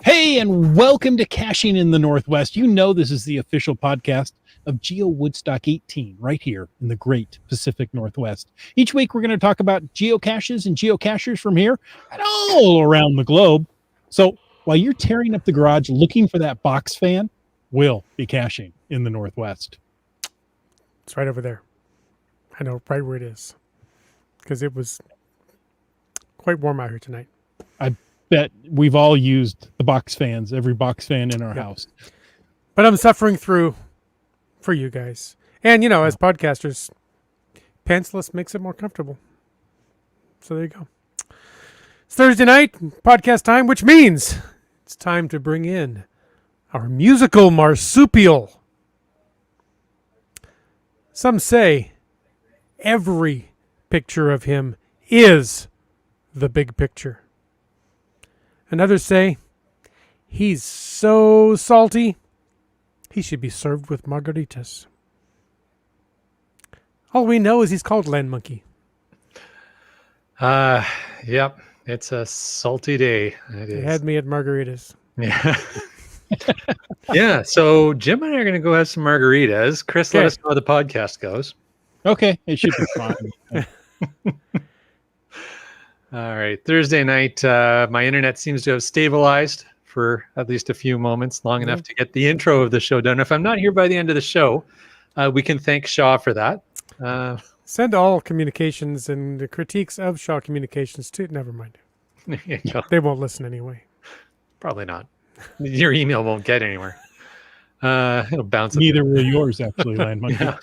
Hey, and welcome to Caching in the Northwest. You know this is the official podcast of GeoWoodstock 18 right here in the great Pacific Northwest. Each week we're going to talk about geocaches and geocachers from here and all around the globe. So while you're tearing up the garage looking for that box fan, we'll be caching in the Northwest. It's right over there. I know right where it is because it was quite warm out here tonight. I bet we've all used the box fans, every box fan in our house. But I'm suffering through for you guys. And, you know, as podcasters, pantsless makes it more comfortable. So there you go. It's Thursday night, podcast time, which means it's time to bring in our musical marsupial. Some say every picture of him is the big picture. And others say he's so salty, he should be served with margaritas. All we know is he's called Land Monkey. Yep. It's a salty day. They had me at margaritas. Yeah. Yeah. So Jim and I are going to go have some margaritas. Chris, let us know how the podcast goes. Okay. It should be fine. All right. Thursday night, my internet seems to have stabilized for at least a few moments, long enough to get the intro of the show done. If I'm not here by the end of the show, we can thank Shaw for that. Send all communications and the critiques of Shaw Communications to, never mind. They won't listen anyway. Probably not. Your email won't get anywhere. It'll bounce. Neither will yours, actually, Land Monkey. Yeah.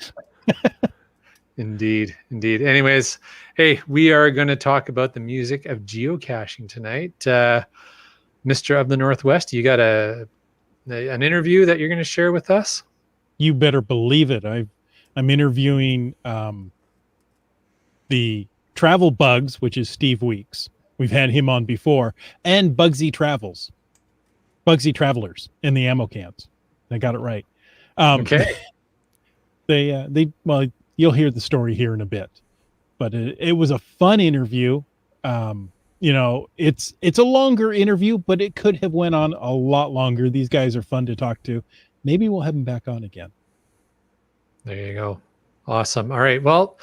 Indeed. Anyways, hey, we are going to talk about the music of geocaching tonight. Mr. of the Northwest, you got an interview that you're going to share with us? You better believe it. I'm interviewing the Travel Bugs, which is Steve Weeks. We've had him on before, and Bugsy Travelers in the ammo cans. I got it right. Okay. Well, you'll hear the story here in a bit, but it was a fun interview. You know, it's a longer interview, but it could have went on a lot longer. These guys are fun to talk to. Maybe we'll have them back on again. There you go. Awesome. All right. Well,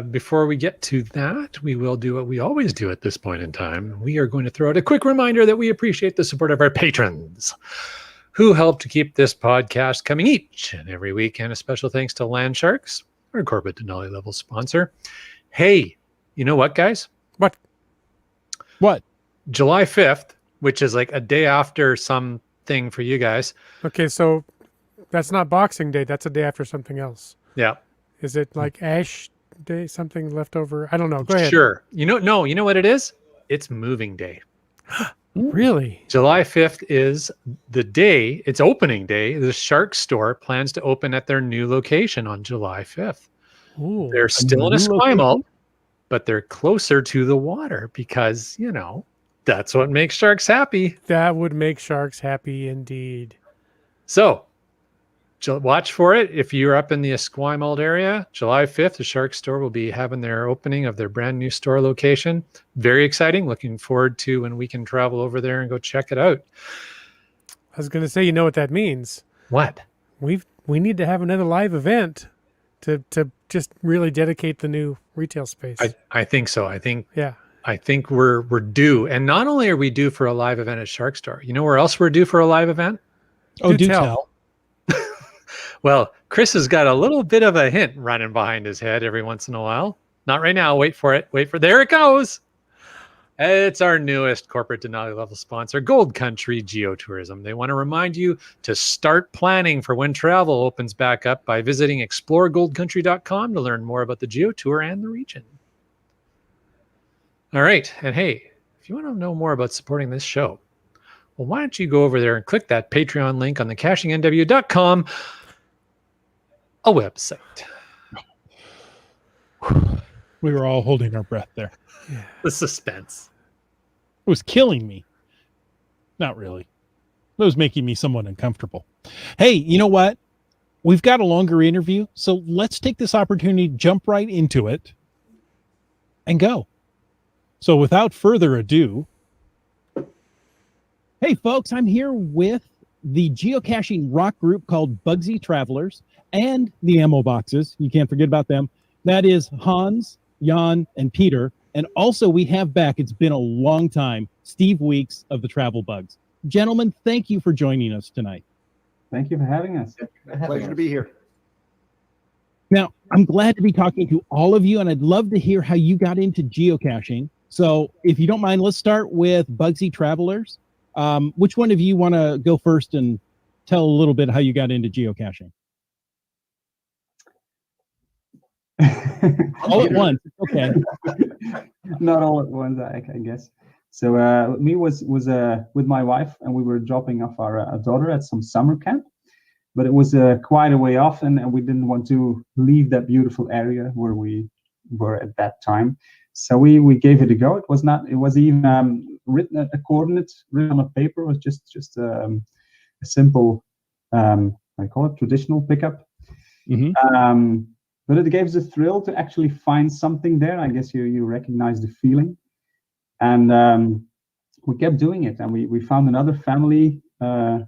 before we get to that, we will do what we always do at this point in time. We are going to throw out a quick reminder that we appreciate the support of our patrons who help to keep this podcast coming each and every week. And a special thanks to Land Sharks, our corporate Denali level sponsor. Hey, you know what, guys? What? July 5th, which is like a day after something for you guys. Okay, so that's not Boxing Day. That's a day after something else. Yeah. Is it like Ash Day, something left over? I don't know. Go ahead. Sure. You know what it is? It's moving day. Really? July 5th is the day, it's opening day. The Shark Store plans to open at their new location on July 5th. Ooh, They're still in Esquimalt, but they're closer to the water because, you know, that's what makes sharks happy. that would make sharks happy indeed. So watch for it. If you're up in the Esquimalt area, July 5th, the Shark Store will be having their opening of their brand new store location. Very exciting. Looking forward to when we can travel over there and go check it out. I was going to say, you know what that means? What? We need to have another live event to just really dedicate the new retail space. I think so. I think we're we're due. And not only are we due for a live event at Shark Store, you know where else we're due for a live event? Oh, do tell. Well, Chris has got a little bit of a hint running behind his head every once in a while. Not right now. Wait for it. There it goes. It's our newest corporate Denali level sponsor, Gold Country Geotourism. They want to remind you to start planning for when travel opens back up by visiting exploregoldcountry.com to learn more about the geotour and the region. All right. And hey, if you want to know more about supporting this show, well, why don't you go over there and click that Patreon link on the cachingnw.com, a website. We were all holding our breath there. The suspense. It was killing me. Not really. It was making me somewhat uncomfortable. Hey, you know what? We've got a longer interview, so let's take this opportunity, jump right into it, and go. So without further ado, hey folks, I'm here with the geocaching rock group called Bugsy Travelers and the ammo boxes. You can't forget about them. That is Hans, Jan, and Peter. And also we have back, it's been a long time, Steve Weeks of the Travel Bugs. Gentlemen, thank you for joining us tonight. Thank you for having us. Pleasure to be here. Now, I'm glad to be talking to all of you, and I'd love to hear how you got into geocaching. So if you don't mind, let's start with Bugsy Travelers. Which one of you want to go first and tell a little bit how you got into geocaching? All at once. Okay. Not all at once, I guess. So me was with my wife, and we were dropping off our daughter at some summer camp, but it was quite a way off, and we didn't want to leave that beautiful area where we were at that time. So we gave it a go. It was even written a coordinate written on a paper. It was just a simple I call it traditional pickup. Mm-hmm. But it gave us a thrill to actually find something there. I guess you recognize the feeling. And we kept doing it, and we found another family to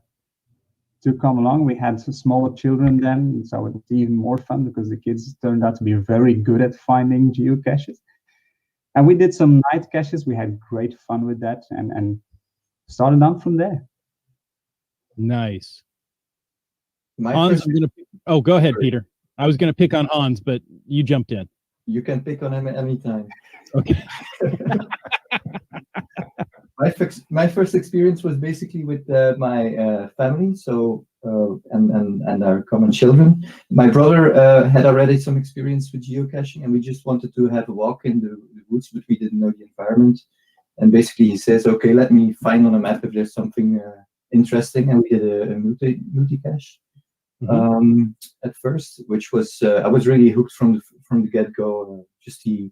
come along. We had some smaller children then, so it was even more fun because the kids turned out to be very good at finding geocaches. And we did some night caches. We had great fun with that, and started on from there. Nice. Hans, go ahead, Peter. I was going to pick on Hans, but you jumped in. You can pick on him anytime. Okay. My first experience was basically with my family, so and our common children. My brother had already some experience with geocaching, and we just wanted to have a walk in the woods, but we didn't know the environment. And basically, he says, "Okay, let me find on a map if there's something interesting." And we did a multi-cache at first, which was I was really hooked from the get-go. Just the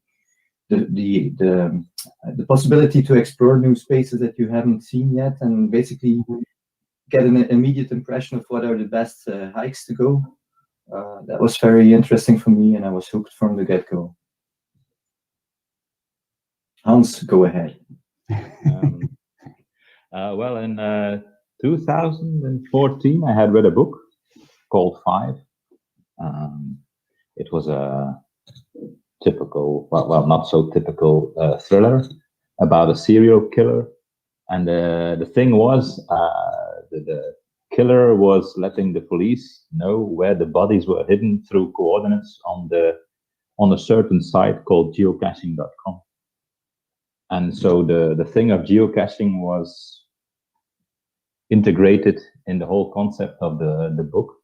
possibility to explore new spaces that you haven't seen yet, and basically get an immediate impression of what are the best hikes to go. That was very interesting for me, and I was hooked from the get-go. Hans, go ahead. Well, in 2014, I had read a book called 5. It was a typical, well, not so typical thriller about a serial killer. And the thing was, the killer was letting the police know where the bodies were hidden through coordinates on a certain site called geocaching.com. And so the thing of geocaching was integrated in the whole concept of the book.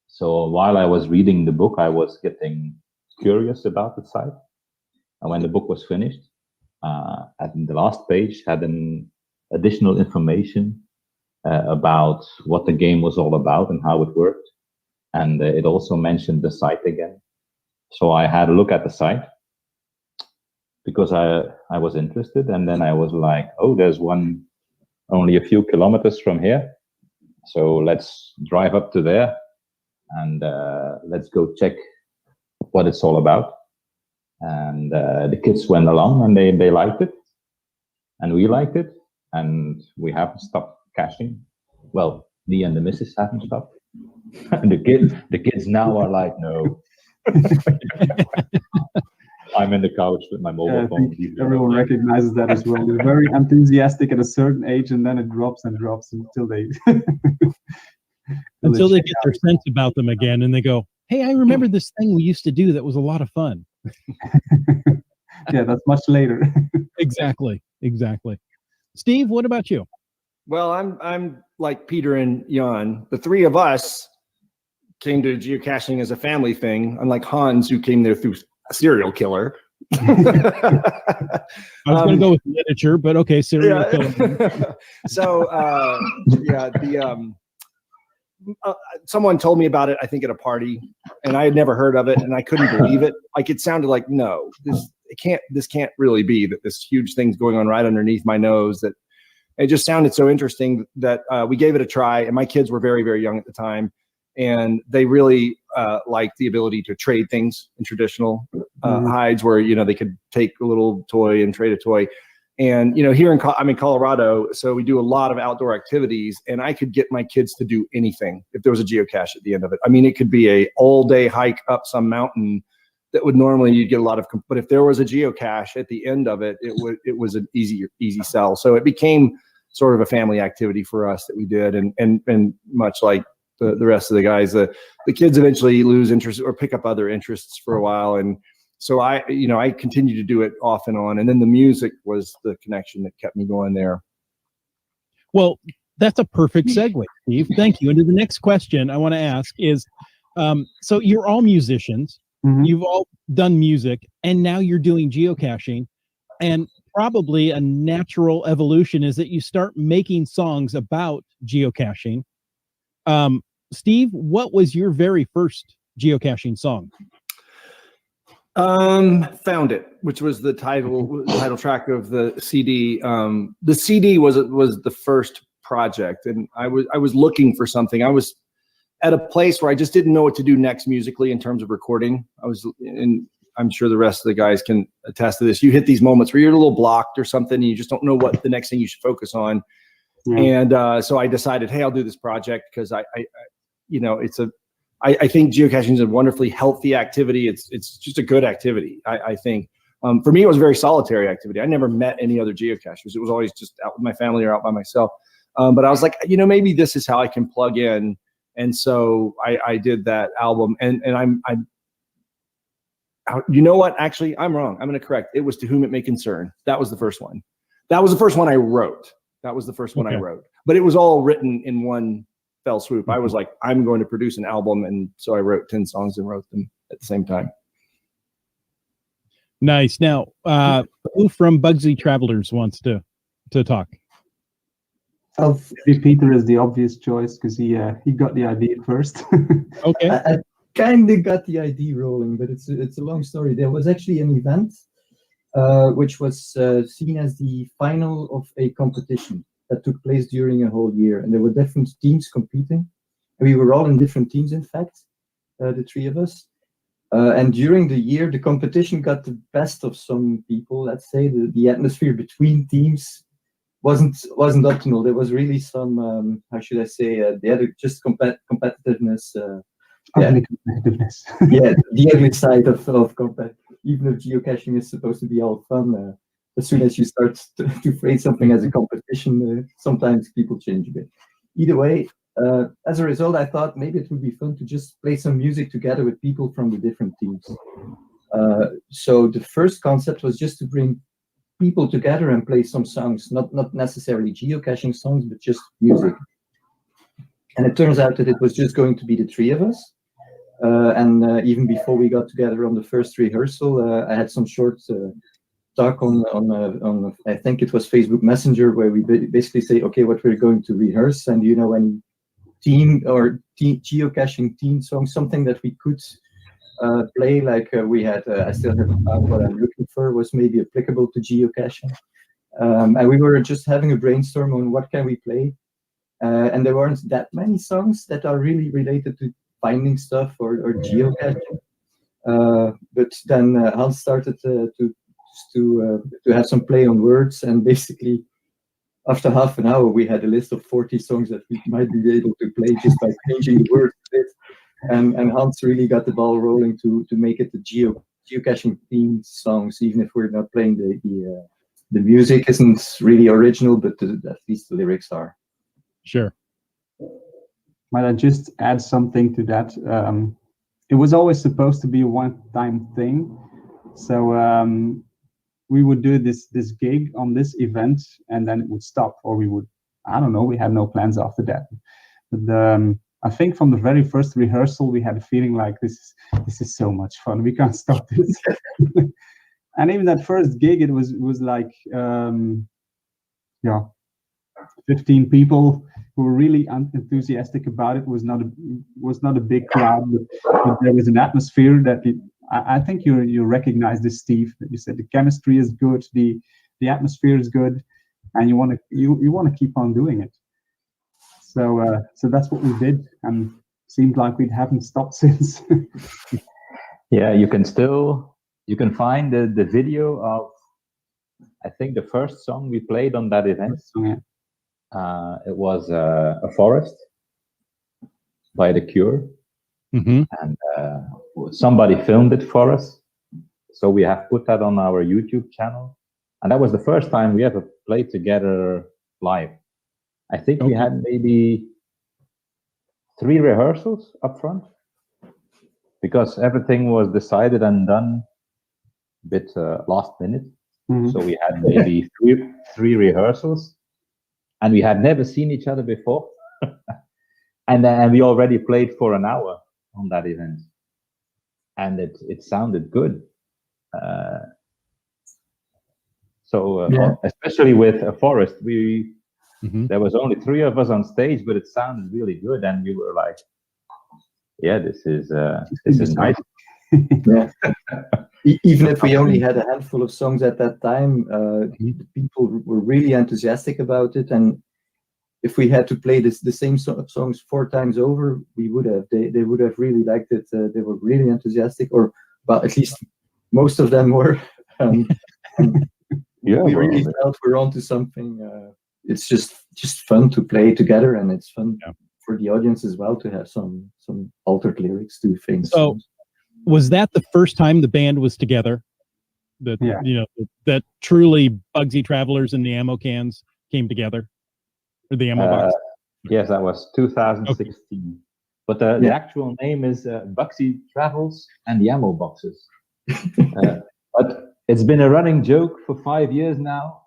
So while I was reading the book, I was getting curious about the site. And when the book was finished, at the last page had an additional information about what the game was all about and how it worked. And it also mentioned the site again. So I had a look at the site because I was interested. And then I was like, oh, there's one only a few kilometers from here. So let's drive up to there and let's go check what it's all about. And the kids went along and they liked it, and we liked it, and we haven't stopped caching. Well, me and the missus haven't stopped. And the kids now are like, no. I'm in the couch with my mobile phone. Everyone recognizes that as well. They're very enthusiastic at a certain age, and then it drops and drops until they until they get their sense about them again, and they go, hey, I remember this thing we used to do that was a lot of fun. Yeah, that's much later. Exactly. Steve, what about you? Well, I'm like Peter and Jan. The three of us came to geocaching as a family thing, unlike Hans, who came there through a serial killer. I was going to go with literature, but okay, serial killer. So someone told me about it, I think at a party, and I had never heard of it, and I couldn't believe it. Like, it sounded like, no, this can't really be that this huge thing's going on right underneath my nose. That it just sounded so interesting that we gave it a try. And my kids were very, very young at the time, and they really liked the ability to trade things in traditional hides, where they could take a little toy and trade a toy. And here I'm in Colorado, so we do a lot of outdoor activities, and I could get my kids to do anything if there was a geocache at the end of it. I mean, it could be a all-day hike up some mountain that would normally you'd get a lot of, but if there was a geocache at the end of it, it was an easy sell. So it became sort of a family activity for us that we did, and much like the rest of the guys, the kids eventually lose interest or pick up other interests for a while, and so I continued to do it off and on, and then the music was the connection that kept me going there. Well, that's a perfect segue, Steve. Thank you. And to the next question I want to ask is, so you're all musicians, you've all done music, and now you're doing geocaching, and probably a natural evolution is that you start making songs about geocaching. Steve, what was your very first geocaching song? Found It, which was the title track of the CD. The CD was the first project, and I was looking for something. I was at a place where I just didn't know what to do next musically in terms of recording. And I'm sure the rest of the guys can attest to this. You hit these moments where you're a little blocked or something, and you just don't know what the next thing you should focus on. And so I decided, hey, I'll do this project because I think geocaching is a wonderfully healthy activity. It's just a good activity. I think for me, it was a very solitary activity. I never met any other geocachers. It was always just out with my family or out by myself. But I was like, maybe this is how I can plug in. And so I did that album. And I'm you know what? Actually, I'm wrong. I'm going to correct. It was To Whom It May Concern. That was the first one. That was the first one I wrote. But it was all written in one fell swoop. I was like, I'm going to produce an album, and so I wrote 10 songs and wrote them at the same time. Nice. Now, who from Bugsy Travelers wants to talk? Maybe Peter is the obvious choice because he got the idea first. Okay. I kind of got the idea rolling, but it's a long story. There was actually an event which was seen as the final of a competition that took place during a whole year, and there were different teams competing, and we were all in different teams, in fact, the three of us. And during the year, the competition got the best of some people. Let's say the atmosphere between teams wasn't optimal. There was really some how should I say? The other just competitiveness. Competitiveness. Yeah, the ugly side of competition. Even if geocaching is supposed to be all fun, as soon as you start to phrase something as a competition, sometimes people change a bit. Either way, as a result, I thought maybe it would be fun to just play some music together with people from the different teams. So the first concept was just to bring people together and play some songs, not necessarily geocaching songs, but just music. And it turns out that it was just going to be the three of us. And even before we got together on the first rehearsal, I had some short talk on I think it was Facebook Messenger, where we basically say, okay, what we're going to rehearse, and any team or geocaching team song, something that we could play. Like we had, I still haven't found what I'm looking for was maybe applicable to geocaching, and we were just having a brainstorm on what can we play, and there weren't that many songs that are really related to finding stuff or geocaching. But then Hans started to have some play on words, and basically after half an hour we had a list of 40 songs that we might be able to play just by changing the words a bit. And Hans really got the ball rolling to make it the geocaching themed songs, even if we're not playing the music isn't really original, but at least the lyrics are. Sure. Might I just add something to that? It was always supposed to be a one-time thing. So we would do this gig on this event, and then it would stop, or we would, I don't know, we had no plans after that. But I think from the very first rehearsal, we had a feeling like this is so much fun. We can't stop this. And even that first gig, it was like 15 people who were really enthusiastic about it. Was not a big crowd, but there was an atmosphere that I think you recognize this, Steve. That you said the chemistry is good, the atmosphere is good, and you want to keep on doing it. So that's what we did, and seemed like we haven't stopped since. Yeah, you can find the video of, I think, the first song we played on that event. Yeah. It was A Forest by The Cure, Mm-hmm. and somebody filmed it for us. So we have put that on our YouTube channel. And that was the first time we ever played together live. I think we had maybe 3 rehearsals up front, because everything was decided and done a bit last minute. Mm-hmm. So we had maybe three rehearsals, and we had never seen each other before. And we already played for an hour on that event, and it sounded good. Especially with A Forest, there was only 3 of us on stage, but it sounded really good, and we were like, "Yeah, this is nice." Yeah. Even if we only had a handful of songs at that time, the people were really enthusiastic about it. And if we had to play the same songs 4 times over, we would have. They would have really liked it. They were really enthusiastic, or well, at least most of them were. We really felt we're onto something. It's just fun to play together, and it's fun for the audience as well to have some altered lyrics to things. So, was that the first time the band was together? That truly Bugsy Travelers and the Ammo Cans came together, or the Ammo Box? Yes, that was 2016. Okay. But the actual name is Bugsy Travels and the Ammo Boxes. But it's been a running joke for 5 years now.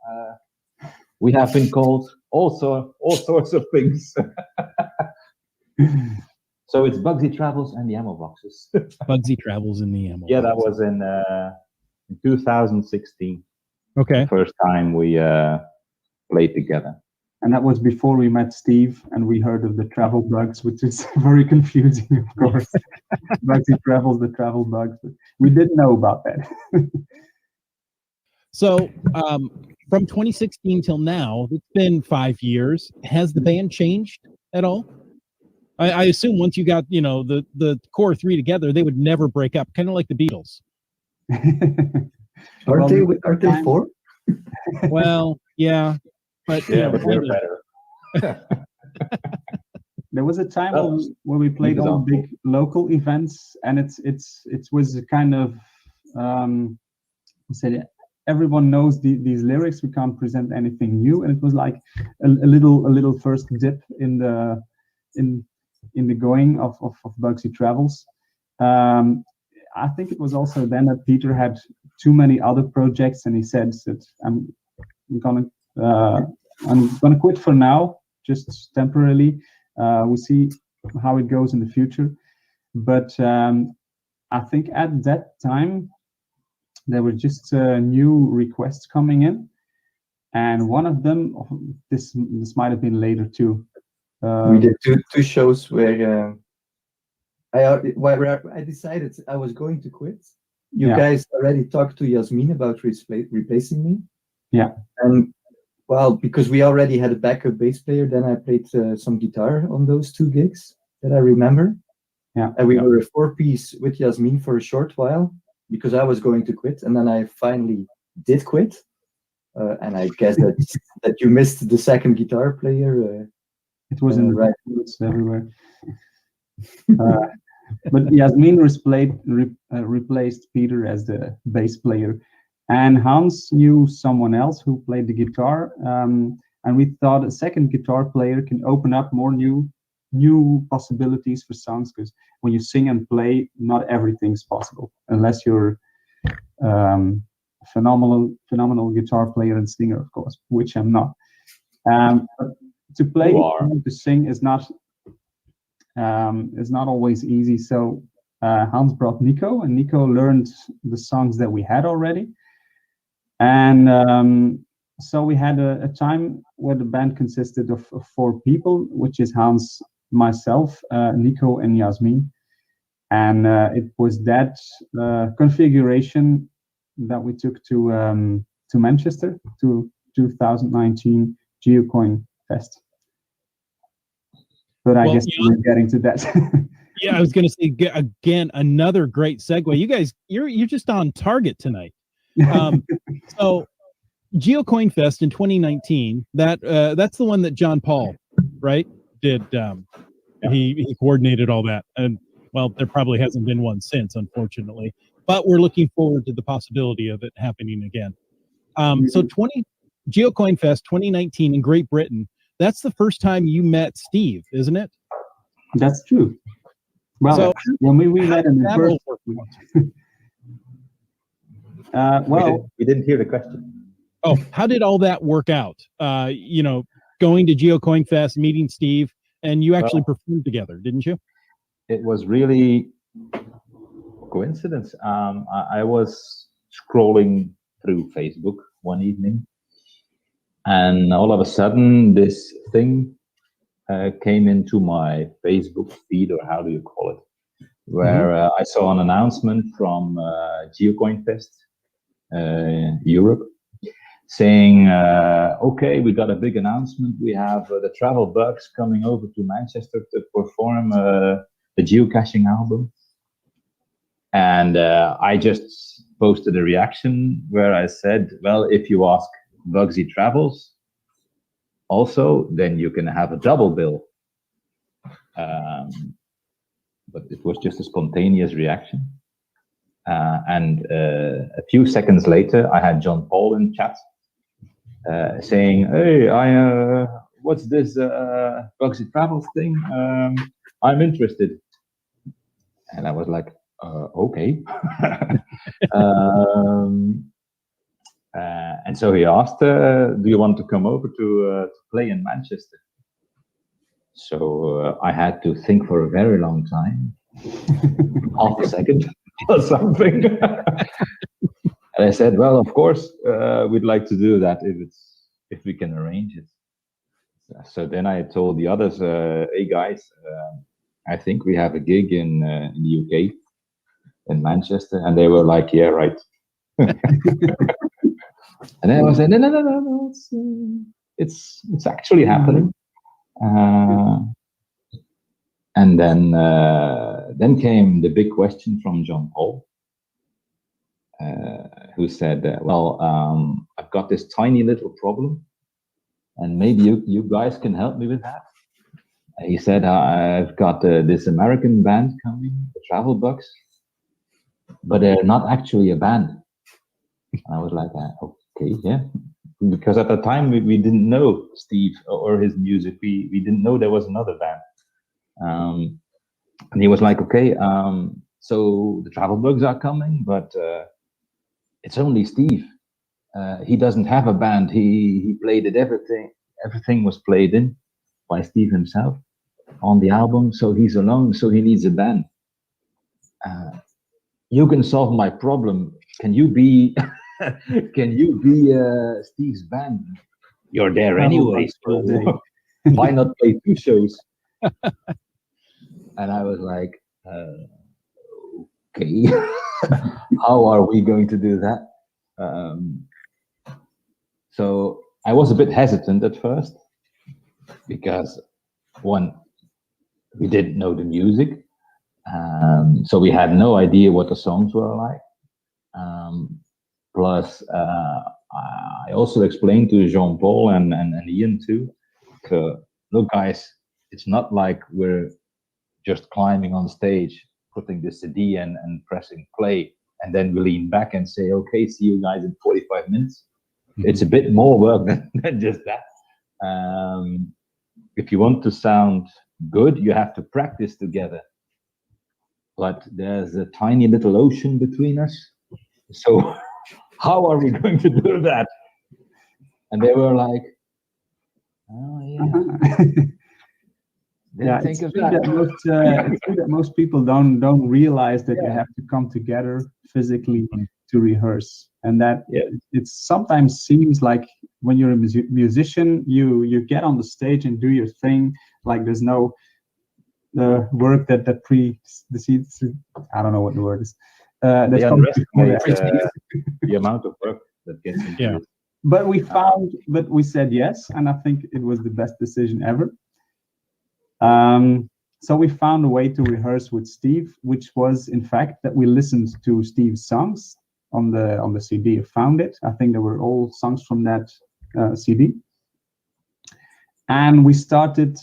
We have been called all sorts of things. So it's Bugsy Travels and the Ammo Boxes. Bugsy Travels and the Ammo. Yeah, that was in 2016. Okay. The first time we played together. And that was before we met Steve, and we heard of the travel bugs, which is very confusing, of course. Bugsy Travels, the travel bugs. But we didn't know about that. So, from 2016 till now, it's been 5 years. Has the band changed at all? I assume once you got the core 3 together, they would never break up, kind of like the Beatles. Aren't they 4? Well, yeah, but but we're better. There was a time when we played all big local events, and it was a kind of everyone knows these lyrics. We can't present anything new, and it was like a little first dip in the going of Bugsy Travels. I think it was also then that Peter had too many other projects, and he said that I'm gonna quit for now, just temporarily. We'll see how it goes in the future. But I think at that time there were just new requests coming in, and one of them, this might have been later too. We did two shows where I decided I was going to quit. You guys already talked to Yasmin about replacing me. Yeah. And well, because we already had a backup bass player, then I played some guitar on those 2 gigs that I remember. Yeah. And we were a 4-piece with Yasmin for a short while because I was going to quit, and then I finally did quit. And I guess that you missed the second guitar player. It was in the right notes everywhere. But Yasmin replaced Peter as the bass player, and Hans knew someone else who played the guitar. And we thought a second guitar player can open up more new possibilities for songs, because when you sing and play, not everything's possible unless you're phenomenal guitar player and singer, of course, which I'm not. But to play to sing is not always easy. So Hans brought Nico, and Nico learned the songs that we had already, And so we had a time where the band consisted of 4 people, which is Hans, myself, Nico, and Yasmin. And it was that configuration that we took to Manchester to 2019 Geocoin Fest. But I guess we're getting to that. Yeah, I was going to say again, another great segue. You guys, you're just on target tonight. So GeoCoin Fest in 2019, that's the one that John Paul, right, did. He coordinated all that, and well, there probably hasn't been one since, unfortunately. But we're looking forward to the possibility of it happening again. So GeoCoin Fest 2019 in Great Britain. That's the first time you met Steve, isn't it? That's true. Well, so, when we met in person, well, we didn't hear the question. Oh, how did all that work out? You know, going to GeoCoin Fest, meeting Steve, and you actually performed together, didn't you? It was really coincidence. I was scrolling through Facebook one evening, and all of a sudden, this thing came into my Facebook feed, or how do you call it, where I saw an announcement from GeoCoin Fest Europe, saying, okay, we got a big announcement. We have the Travel Bugs coming over to Manchester to perform the geocaching album. And I just posted a reaction where I said, well, if you ask Bugsy Travels also, then you can have a double bill. But it was just a spontaneous reaction. And a few seconds later, I had John Paul in chat saying, hey, what's this Bugsy Travels thing? I'm interested. And I was like, okay. And so he asked, do you want to come over to play in Manchester? So I had to think for a very long time, half a second or something. And I said, well, of course, we'd like to do that if we can arrange it. So then I told the others, hey guys, I think we have a gig in the UK, in Manchester. And they were like, yeah, right. And then I was like, no, it's actually happening. And then came the big question from John Paul, who said, well, I've got this tiny little problem, and maybe you guys can help me with that. He said, I've got this American band coming, the Travel Bugs, but they're not actually a band. And I was like, okay, yeah. Because at the time we didn't know Steve or his music. We didn't know there was another band. And he was like, okay, so the Travel Bugs are coming, but it's only Steve. He doesn't have a band. He played it, everything was played in by Steve himself on the album, so he's alone, so he needs a band. You can solve my problem. Can you be Steve's band? You're there anyway, so why not play 2 shows? And I was like, okay, how are we going to do that? So I was a bit hesitant at first, because one, we didn't know the music, so we had no idea what the songs were like. Plus, I also explained to Jean-Paul and Ian too, look guys, it's not like we're just climbing on stage, putting the CD and pressing play, and then we lean back and say, okay, see you guys in 45 minutes. Mm-hmm. It's a bit more work than just that. If you want to sound good, you have to practice together. But there's a tiny little ocean between us. So how are we going to do that? And they were like, oh yeah. Yeah, it's true that most people don't realize that they have to come together physically to rehearse, and that it sometimes seems like when you're a musician, you get on the stage and do your thing, like there's no work that precedes. I don't know what the word is. They underestimate the amount of work that gets into it. But we said yes, and I think it was the best decision ever. So we found a way to rehearse with Steve, which was in fact that we listened to Steve's songs on the CD. I found it. I think they were all songs from that CD. And we started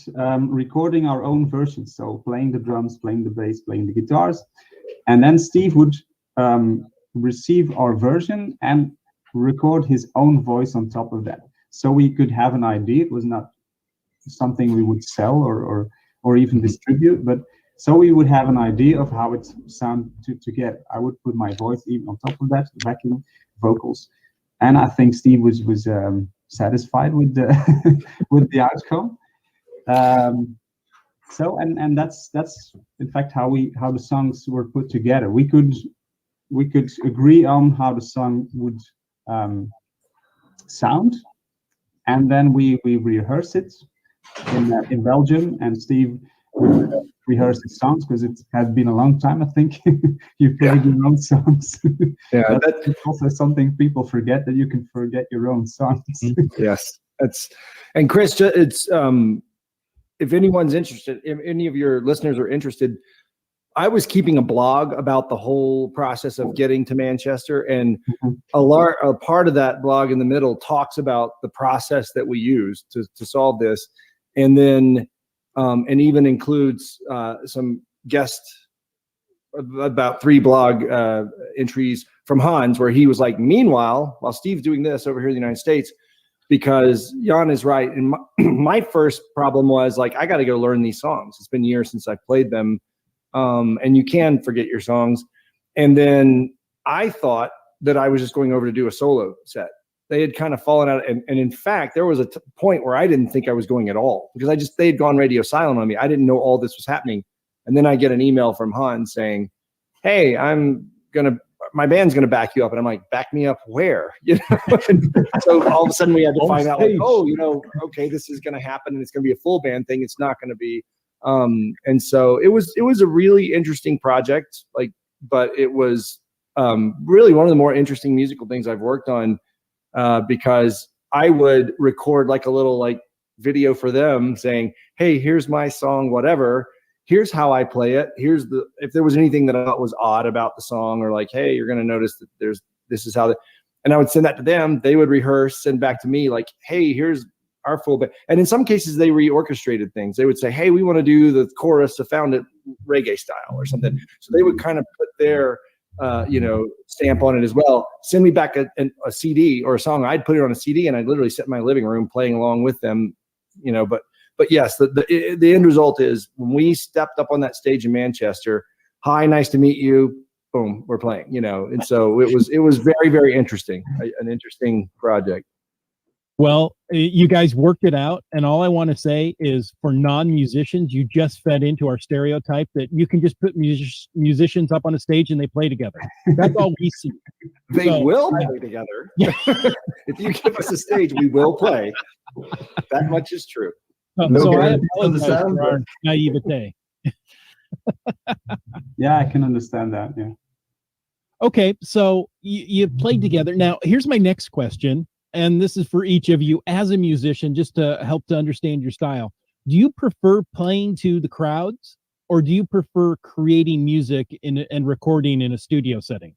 recording our own versions. So playing the drums, playing the bass, playing the guitars. And then Steve would receive our version and record his own voice on top of that. So we could have an idea. It was not something we would sell or even distribute, but so we would have an idea of how it sounded together. I would put my voice even on top of that, backing vocals. And I think Steve was satisfied with the with the outcome. So that's in fact how the songs were put together. We could agree on how the song would sound, and then we rehearse it in Belgium, and Steve would rehearse his songs because it has been a long time. I think you played your own songs. Yeah, that's also something people forget, that you can forget your own songs. Yes, and Chris, it's if anyone's interested, if any of your listeners are interested, I was keeping a blog about the whole process of getting to Manchester, and a part of that blog in the middle talks about the process that we use to solve this, and then and even includes some about 3 blog entries from Hans, where he was like, meanwhile, while Steve's doing this over here in the United States, because Jan is right. And my first problem was like, I got to go learn these songs. It's been years since I played them. And you can forget your songs. And then I thought that I was just going over to do a solo set. They had kind of fallen out. And in fact, there was a point where I didn't think I was going at all, because they had gone radio silent on me. I didn't know all this was happening. And then I get an email from Hans saying, hey, my band's going to back you up. And I'm like, back me up where? So all of a sudden we had to find out, like, okay, this is going to happen, and it's going to be a full band thing. It's not going to be. And so it was a really interesting project, but it was really one of the more interesting musical things I've worked on, because I would record like a little video for them saying, hey, here's my song, whatever. Here's how I play it. If there was anything that I thought was odd about the song, or like, hey, you're going to notice that this is how and I would send that to them. They would rehearse, send back to me like, hey, here's our full band. And in some cases they reorchestrated things. They would say, hey, we want to do the chorus to Found It reggae style or something. So they would kind of put their stamp on it as well. Send me back a CD or a song. I'd put it on a CD, and I'd literally sit in my living room playing along with them, But yes, the end result is when we stepped up on that stage in Manchester, hi, nice to meet you, boom, we're playing, And so it was very, very interesting, an interesting project. Well, you guys worked it out, and all I want to say is, for non-musicians, you just fed into our stereotype that you can just put musicians up on a stage and they play together. That's all we see. They will play together. If you give us a stage, we will play. That much is true. So I apologize for our naivete. Yeah, I can understand that. Yeah. Okay, so you played together. Now, here's my next question, and this is for each of you as a musician, just to help to understand your style. Do you prefer playing to the crowds, or do you prefer creating music and recording in a studio setting?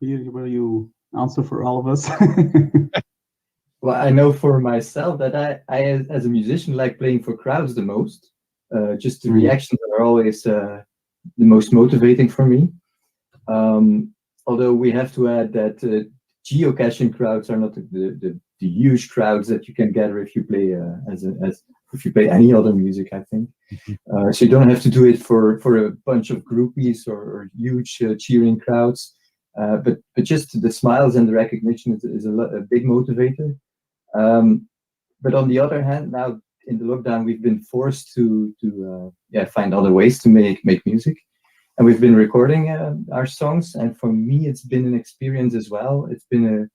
Will you answer for all of us? Well, I know for myself that I as a musician, like playing for crowds the most. Just the reactions are always the most motivating for me. Although we have to add that geocaching crowds are not the huge crowds that you can gather if you play if you play any other music, I think. So you don't have to do it for a bunch of groupies or huge cheering crowds. But just the smiles and the recognition is a big motivator. But on the other hand, now in the lockdown, we've been forced to find other ways to make music. and we've been recording our songs. And for me, it's been an experience as well. It's been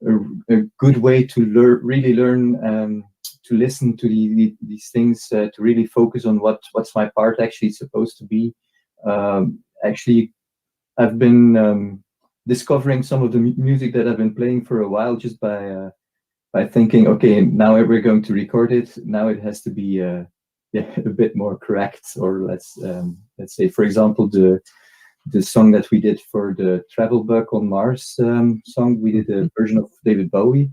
a good way to really learn to listen to these things, to really focus on what's my part actually supposed to be. Actually, I've been discovering some of the music that I've been playing for a while just by thinking, okay, now we're going to record it. Now it has to be a bit more correct, or let's say, for example, the song that we did for the Travel Bug on Mars song, we did a version of David Bowie.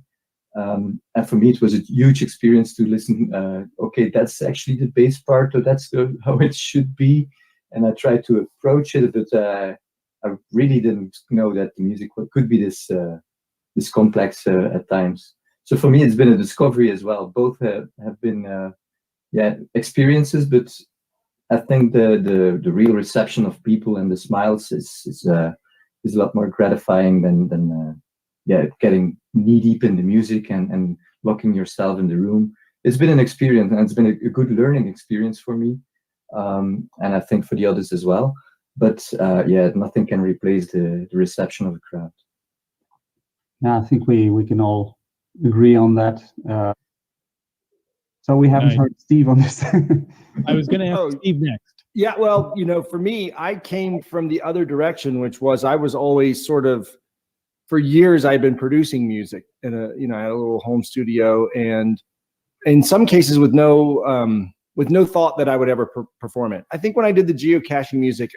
And for me, it was a huge experience to listen. Okay, that's actually the bass part, or that's how it should be. And I tried to approach it, but I really didn't know that the music could be this complex at times. So for me, it's been a discovery as well. Both have been experiences, but I think the real reception of people and the smiles is a lot more gratifying than getting knee deep in the music and locking yourself in the room. It's been an experience, and it's been a good learning experience for me, and I think for the others as well. But nothing can replace the reception of the crowd. Yeah, I think we can all agree on that. So we haven't heard Steve on this. I was going to ask Steve next. Yeah, well, for me, I came from the other direction, which was I was always sort of, for years, I'd been producing music in I had a little home studio, and in some cases with no thought that I would ever perform it. I think when I did the geocaching music,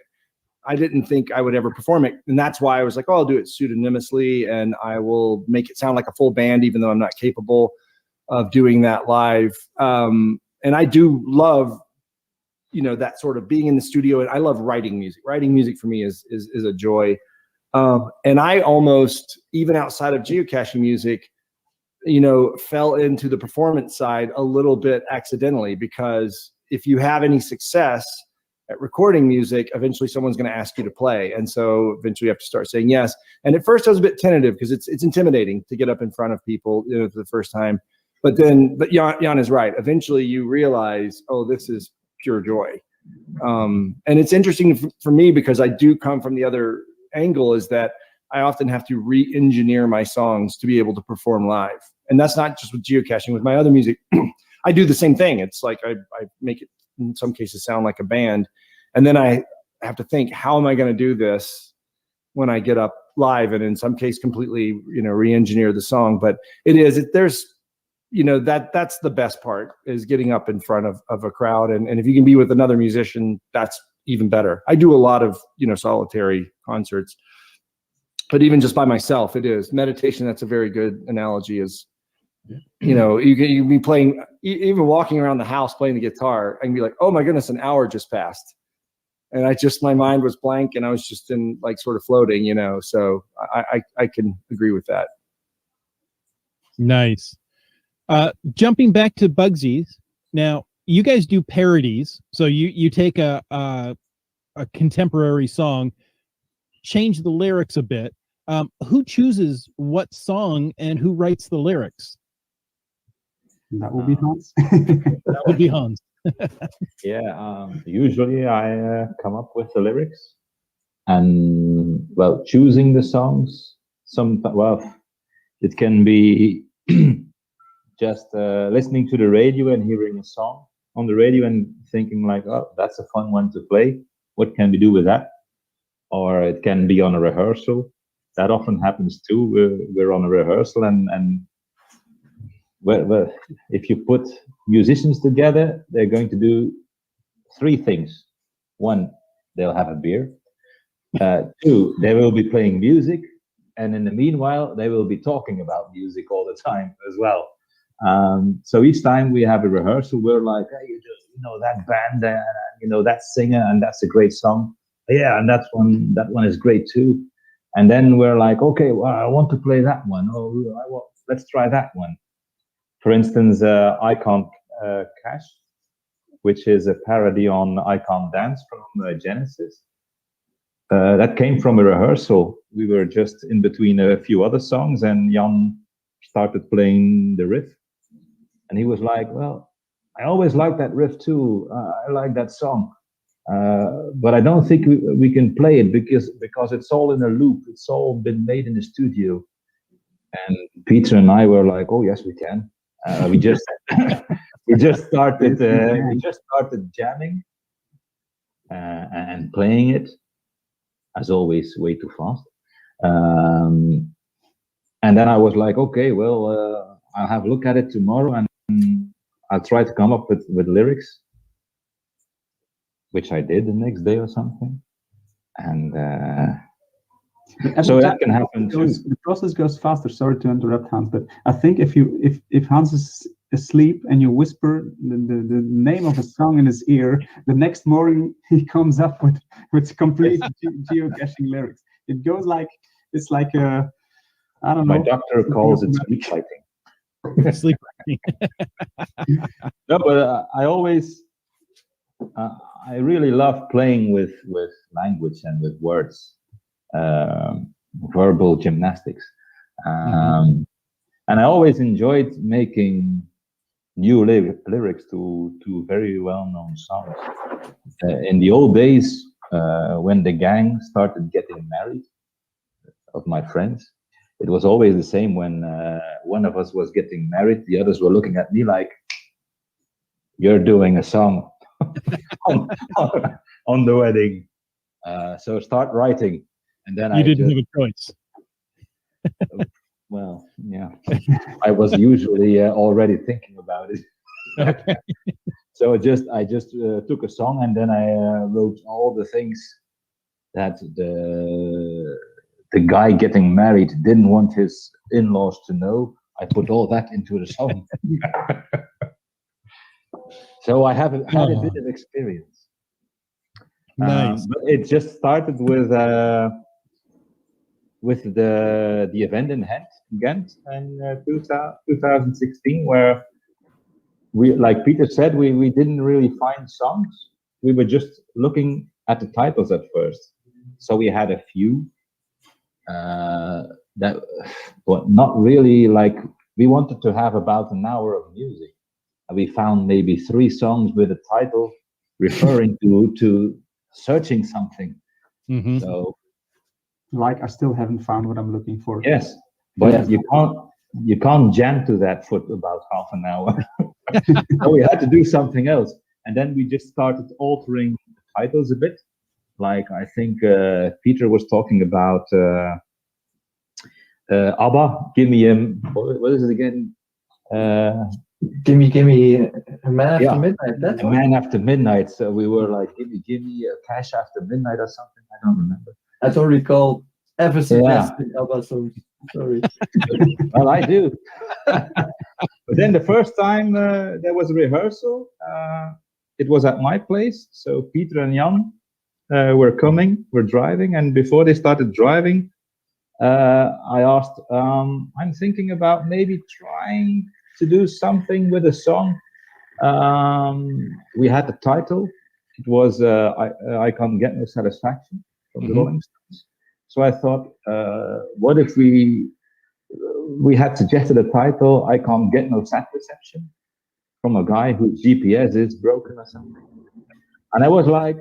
I didn't think I would ever perform it, and that's why I was like, oh, I'll do it pseudonymously, and I will make it sound like a full band, even though I'm not capable of doing that live. And I do love, that sort of being in the studio, and I love writing music. Writing music for me is a joy. And I almost, even outside of geocaching music, fell into the performance side a little bit accidentally, because if you have any success at recording music, eventually someone's going to ask you to play. And so eventually you have to start saying yes. And at first I was a bit tentative because it's intimidating to get up in front of people, for the first time. But Jan is right. Eventually you realize, oh, this is pure joy. And it's interesting for me because I do come from the other angle, is that I often have to re-engineer my songs to be able to perform live. And that's not just with geocaching. With my other music, I do the same thing. It's like I make it, in some cases, sound like a band. And then I have to think, how am I going to do this when I get up live? And in some case, completely, re-engineer the song. But there's that's the best part, is getting up in front of a crowd. And if you can be with another musician, that's even better. I do a lot of, solitary concerts, but even just by myself, it is meditation. That's a very good analogy. Is, you can be playing, even walking around the house, playing the guitar, and be like, oh my goodness, an hour just passed. And my mind was blank, and I was just in, like, sort of floating, so I can agree with that. Nice. Jumping back to Bugsy's, now you guys do parodies. So you take a contemporary song, change the lyrics a bit. Who chooses what song and who writes the lyrics? That will be Hans. That would be Hans. Usually I come up with the lyrics, and choosing the songs. It can be just listening to the radio and hearing a song on the radio and thinking like, oh, that's a fun one to play. What can we do with that? Or it can be on a rehearsal. That often happens too. We're on a rehearsal, and if you put musicians together, they're going to do three things. One, they'll have a beer. Two, they will be playing music. And in the meanwhile, they will be talking about music all the time as well. So each time we have a rehearsal, we're like, hey, that band, that singer, and that's a great song. Yeah, and that one is great too. And then we're like, okay, well, I want to play that one. Let's try that one. For instance, I Can't Cache, which is a parody on I Can't Dance from Genesis. That came from a rehearsal. We were just in between a few other songs, and Jan started playing the riff. And he was like, well, I always liked that riff too. I like that song. But I don't think we can play it because it's all in a loop. It's all been made in the studio. And Peter and I were like, "Oh yes, we can." We just we just started jamming and playing it, as always, way too fast. And then I was like, "Okay, well, I'll have a look at it tomorrow, and I'll try to come up with lyrics," which I did the next day or something. And so that can happen too. The process goes faster. Sorry to interrupt, Hans, but I think if Hans is asleep and you whisper the name of a song in his ear, the next morning he comes up with complete geocaching lyrics. It goes like it's like a, I don't know. My doctor calls it sleep writing. Sleep. No, but I always. I really love playing with language and with words, verbal gymnastics, and I always enjoyed making new lyrics to very well-known songs. In the old days, when the gang started getting married, of my friends, it was always the same. When one of us was getting married, the others were looking at me like, "You're doing a song on the wedding, so start writing." And then You didn't have a choice. Well, yeah, I was usually already thinking about it. Okay. So I just took a song, and then I wrote all the things that the guy getting married didn't want his in-laws to know. I put all that into the song. So I have had a bit of experience. Nice. But it just started with the event in Ghent in 2016, where we, like Peter said, we didn't really find songs. We were just looking at the titles at first. So we had a few that, but not really, like, we wanted to have about an hour of music. And we found maybe 3 songs with a title referring to searching something. Mm-hmm. So, Like, I still haven't found what I'm looking for. yes, but you can't jam to that for about half an hour. So we had to do something else, and then we just started altering the titles a bit. Like, I think Peter was talking about ABBA. Give me what is it again? Gimme a man after midnight. That's A Man After Midnight. So we were like, gimme a Cash After Midnight or something. I don't remember. I don't recall ever suggesting ABBA songs. Sorry. Well, I do. But then the first time there was a rehearsal, it was at my place. So Peter and Jan were driving, and before they started driving, I asked, I'm thinking about maybe trying to do something with a song. We had the title. It was I Can't Get No Satisfaction from the Rolling Stones. So I thought, what if we had suggested a title, I Can't Get No Sat Reception, from a guy whose GPS is broken or something. And I was like,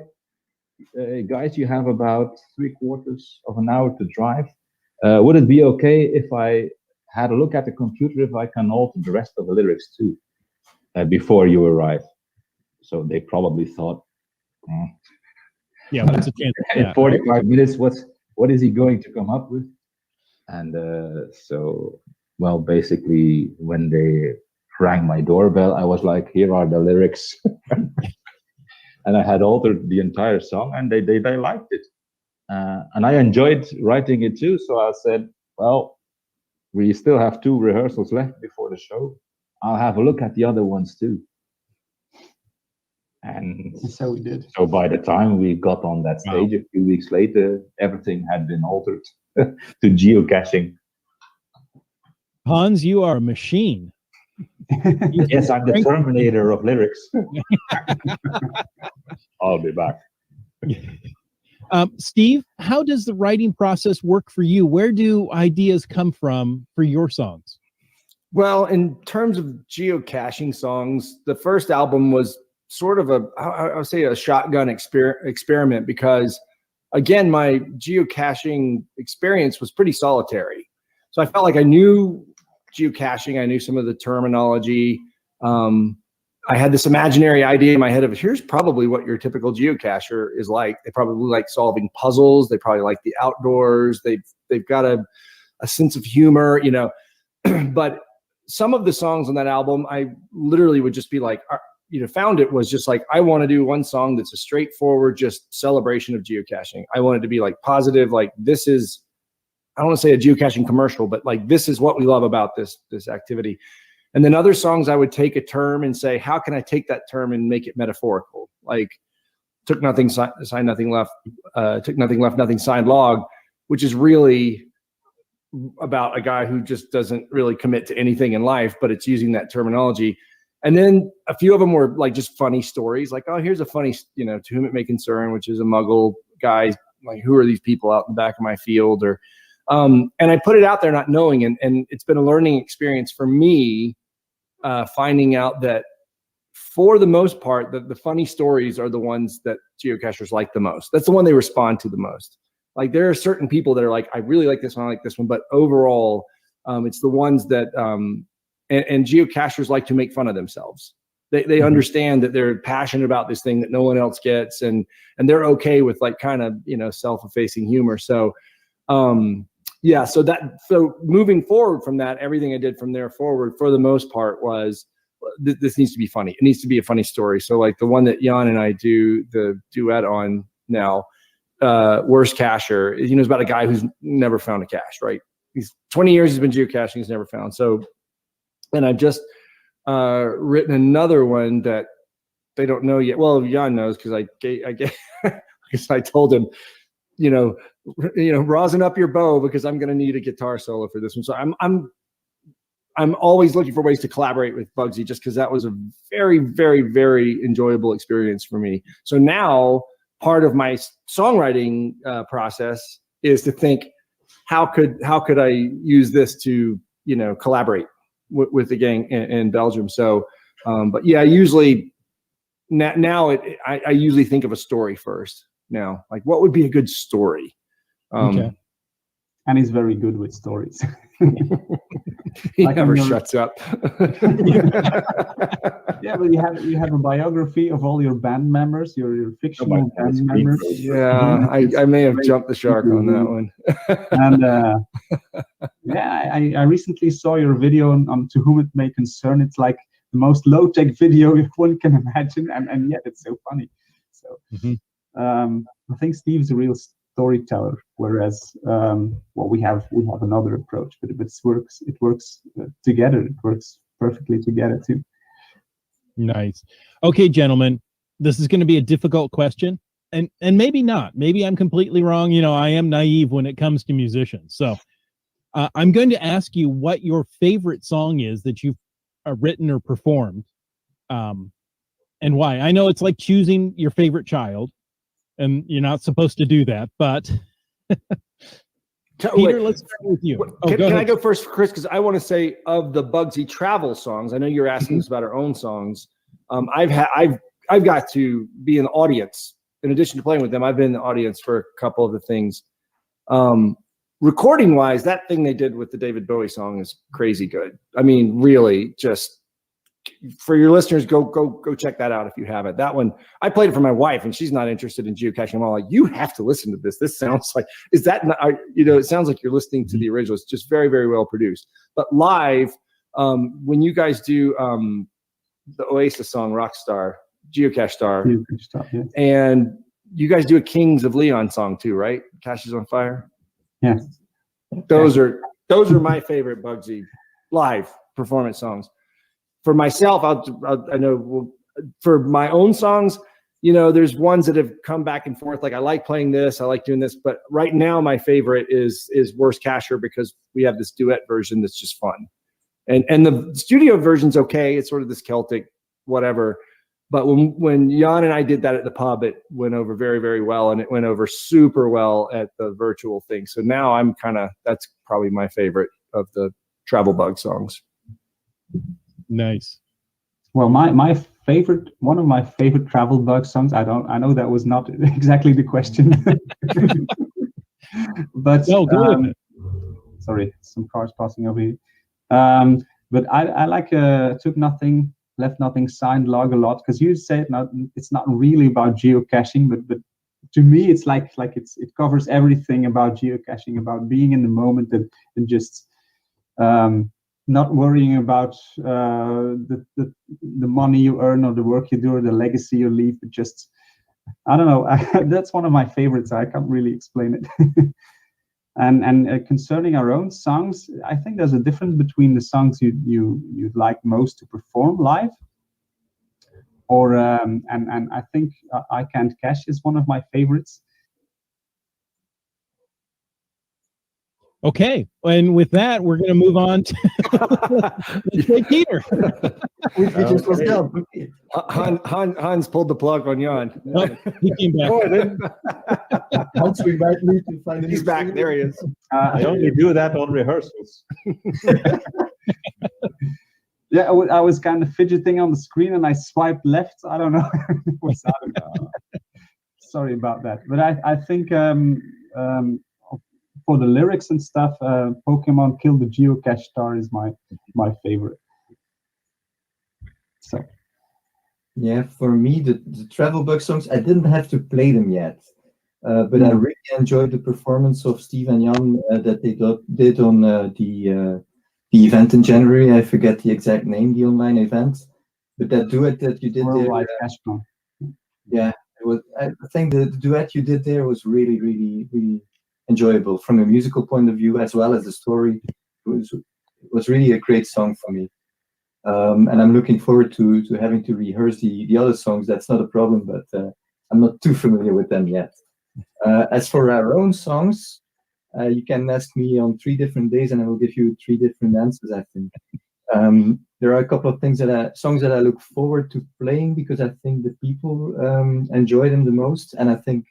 guys, you have about 3/4 of an hour to drive. Would it be okay if I had a look at the computer if I can alter the rest of the lyrics too, before you arrive? So they probably thought, Yeah, what's the chance? in 45 minutes, what is he going to come up with? And so, well, basically, when they rang my doorbell, I was like, here are the lyrics. And I had altered the entire song, and they liked it. And I enjoyed writing it too. So I said, well, we still have 2 rehearsals left before the show. I'll have a look at the other ones too. And so we did. So by the time we got on that stage, a few weeks later, everything had been altered to geocaching. Hans, you are a machine. Yes, I'm the Terminator of lyrics. I'll be back. Steve, how does the writing process work for you? Where do ideas come from for your songs? Well, in terms of geocaching songs, the first album was sort of I would say a shotgun experiment because, again, my geocaching experience was pretty solitary. So I felt like I knew geocaching. I knew some of the terminology. I had this imaginary idea in my head of here's probably what your typical geocacher is like. They probably like solving puzzles. They probably like the outdoors. They've got a sense of humor, you know. But some of the songs on that album, I literally would just be like, found it was just like, I want to do one song that's a straightforward, just celebration of geocaching. I want it to be like positive, like this is, I don't want to say a geocaching commercial, but like, this is what we love about this activity. And then other songs, I would take a term and say, how can I take that term and make it metaphorical? Like took nothing, signed nothing left, took nothing left, nothing signed log, which is really about a guy who just doesn't really commit to anything in life, but it's using that terminology. And then a few of them were like just funny stories, like, oh, here's a funny, to whom it may concern, which is a Muggle guy. Like, who are these people out in the back of my field? Or, and I put it out there not knowing, and it's been a learning experience for me, finding out that for the most part, the funny stories are the ones that geocachers like the most. That's the one they respond to the most. Like there are certain people that are like, I really like this one, I like this one, but overall, it's the ones that, and geocachers like to make fun of themselves. They understand that they're passionate about this thing that no one else gets, and they're okay with like kind of self-effacing humor. So so moving forward from that, everything I did from there forward for the most part was this needs to be funny. It needs to be a funny story. So like the one that Jan and I do the duet on now, Worst Cacher, is about a guy who's never found a cache, right? He's 20 years he's been geocaching, he's never found. So, and I've just written another one that they don't know yet. Well, Jan knows because I told him, rosin up your bow because I'm going to need a guitar solo for this one. So I'm always looking for ways to collaborate with Bugsy, just because that was a very, very, very enjoyable experience for me. So now part of my songwriting process is to think, how could I use this to collaborate with the gang in Belgium. So, but yeah, usually now I usually think of a story first. Now, like what would be a good story? Okay. And he's very good with stories. He never shuts up. Yeah, but you have a biography of all your band members, your fictional band members. Yeah, I may have jumped the shark on that one. And I recently saw your video on To Whom It May Concern. It's like the most low-tech video one can imagine, and yet it's so funny. So I think Steve's a real storyteller, whereas we have another approach, but it works together. It works perfectly together too. Nice. Okay, gentlemen, this is going to be a difficult question, and maybe not. Maybe I'm completely wrong. I am naive when it comes to musicians. So I'm going to ask you what your favorite song is that you've written or performed, and why. I know it's like choosing your favorite child, and you're not supposed to do that, but Peter, let's start with you. Can I go first, Chris? Because I want to say, of the Bugsy travel songs, I know you're asking us about our own songs. I've got to be in the audience. In addition to playing with them, I've been in the audience for a couple of the things. Recording wise, that thing they did with the David Bowie song is crazy good. I mean, really, just for your listeners, go check that out if you haven't. That one, I played it for my wife, and she's not interested in geocaching. I'm all like, you have to listen to this. This sounds like, is that not, it sounds like you're listening to the original. It's just very, very well produced. But live, when you guys do the Oasis song, Rockstar, Geocache Star, Yeah. and you guys do a Kings of Leon song too, right? Caches on Fire. Yeah. Those are my favorite Bugsy live performance songs. For myself, I know for my own songs, there's ones that have come back and forth. Like I like playing this, I like doing this, but right now my favorite is Worst Cacher, because we have this duet version that's just fun, and the studio version's okay. It's sort of this Celtic whatever, but when Jan and I did that at the pub, it went over very, very well, and it went over super well at the virtual thing. So now that's probably my favorite of the Travel Bug songs. Nice. Well, my favorite, one of my favorite travel bug songs. I know that was not exactly the question, but No, go with it. sorry, some cars passing over here. But I like took nothing, left nothing, signed log a lot, because you said it's not really about geocaching, but to me it's like it covers everything about geocaching, about being in the moment and just not worrying about the money you earn or the work you do or the legacy you leave, but just I don't know. That's one of my favorites. I can't really explain it. And concerning our own songs, I think there's a difference between the songs you'd like most to perform live, or and I think I Can't Cash is one of my favorites. Okay, and with that, we're going to move on to let's say Peter. We just was done. Hans pulled the plug on Jan. Oh, he came back. Once we might need to find He's back. There he is. I only do that on rehearsals. Yeah, I was kind of fidgeting on the screen and I swiped left. I don't know. Sorry about that. But I think for the lyrics and stuff, Pokemon Kill the Geocache Star is my favorite. So Yeah, for me, the travel bug songs, I didn't have to play them yet, but I really enjoyed the performance of Steve and Jan that they did on the event in January. I forget the exact name, the online event, but that duet that you did Worldwide there, Cache Con. yeah, it was. I think the duet you did there was really, really, really enjoyable from a musical point of view as well as the story. It was really a great song for me. And I'm looking forward to having to rehearse the other songs. That's not a problem, but I'm not too familiar with them yet. As for our own songs, you can ask me on 3 different days, and I will give you 3 different answers, I think. There are a couple of songs that I look forward to playing because I think the people enjoy them the most, and I think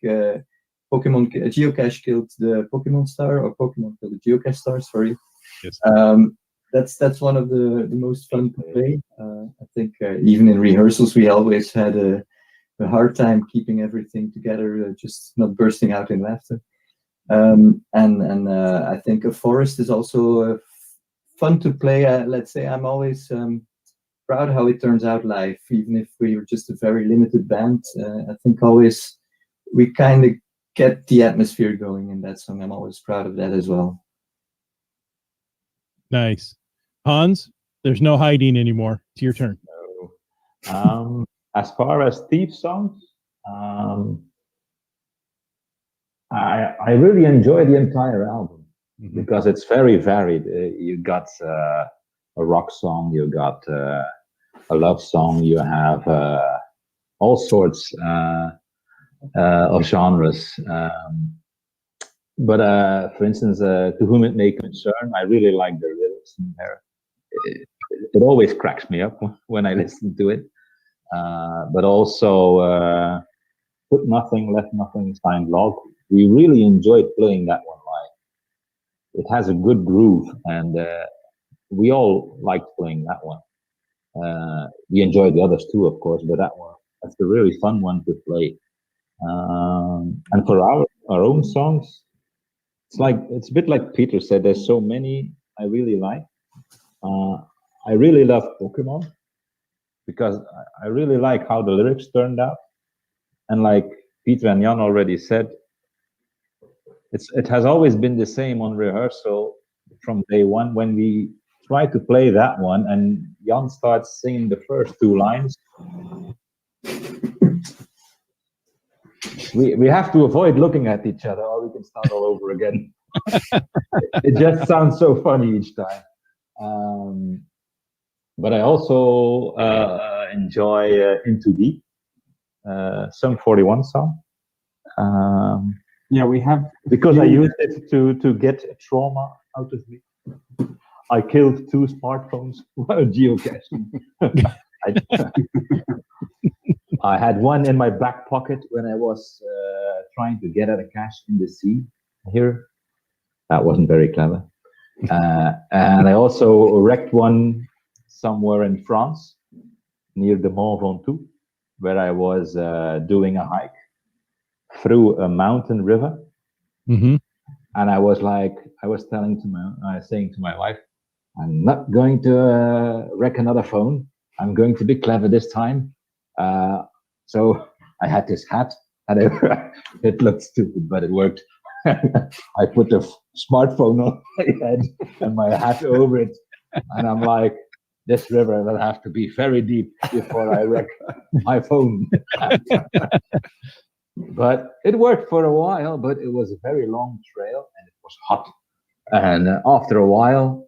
Geocache killed the Pokemon Star, or Pokemon killed the Geocache Star. Sorry. Yes. That's one of the most fun to play. I think even in rehearsals we always had a hard time keeping everything together, just not bursting out in laughter. And I think a forest is also fun to play. Let's say I'm always proud how it turns out live, even if we were just a very limited band. I think always we kind of get the atmosphere going in that song. I'm always proud of that as well. Nice. Hans, there's no hiding anymore. It's your turn. As far as Steve songs, I really enjoy the entire album because it's very varied. You got a rock song, you got a love song, you have all sorts of genres. But for instance, To Whom It May Concern, I really like the lyrics in there. It always cracks me up when I listen to it. But also Put Nothing, Left Nothing, Signed Log. We really enjoyed playing that one live. It has a good groove, and we all liked playing that one. We enjoyed the others too, of course, but that's a really fun one to play. And for our own songs, it's a bit like Peter said. There's so many I really like. I really love Pokemon because I really like how the lyrics turned out, and like Peter and Jan already said, it has always been the same on rehearsal from day one. When we try to play that one and Jan starts singing the first 2 lines, we have to avoid looking at each other, or we can start all over again. It just sounds so funny each time. But I also enjoy Into Deep, Sum 41 song. Yeah, we have, because I used it to get trauma out of me. I killed 2 smartphones while geocaching. I had one in my back pocket when I was trying to get at a cache in the sea here. That wasn't very clever. And I also wrecked one somewhere in France, near the Mont Ventoux, where I was doing a hike through a mountain river. Mm-hmm. And I was saying to my wife, I'm not going to wreck another phone. I'm going to be clever this time. So I had this hat, and it looked stupid, but it worked. I put the smartphone on my head and my hat over it, and I'm like, this river will have to be very deep before I wreck my phone. But it worked for a while, but it was a very long trail and it was hot. And after a while,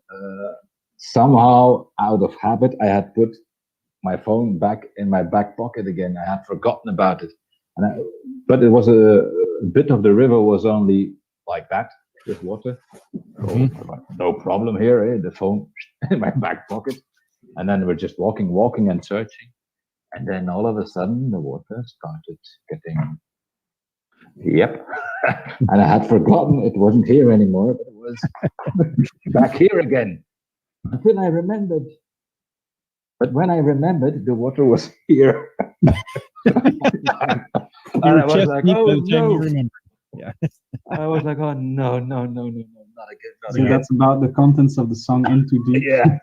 somehow out of habit, I had put my phone back in my back pocket again. I had forgotten about it. But it was a bit of the river was only like that with water. So, no problem here, the phone in my back pocket. And then we're just walking and searching. And then all of a sudden the water started getting, yep. And I had forgotten it wasn't here anymore, but it was back here again. Until I remembered. But when I remembered, the water was here. And I was like, oh no. Yeah. I was like, oh no, not again. Not So again. that's about the contents of the song "In Too Deep." Yeah.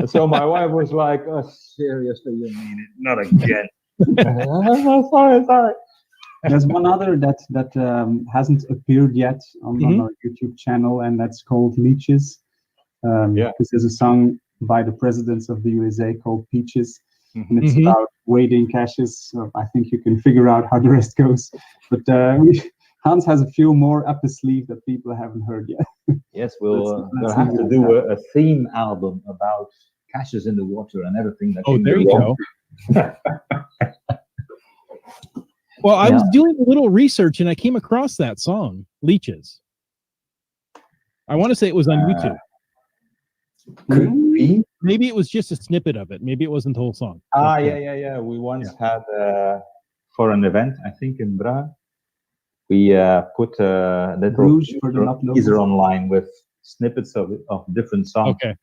So my wife was like, oh, seriously, you mean it? Not again. Sorry. There's one other that hasn't appeared yet on our YouTube channel, and that's called Leeches. Because there's a song by the presidents of the USA called Peaches, and it's about wading caches. So I think you can figure out how the rest goes. But Hans has a few more up his sleeve that people haven't heard yet. Yes, we'll have to do a theme album about caches in the water and everything that. Oh, there you go. Well, I was doing a little research and I came across that song, Leeches. I want to say it was on YouTube. Could be. Maybe it was just a snippet of it. Maybe it wasn't the whole song. Yeah. We once had for an event, I think in Braga, we put a little teaser online with snippets of different songs. Okay.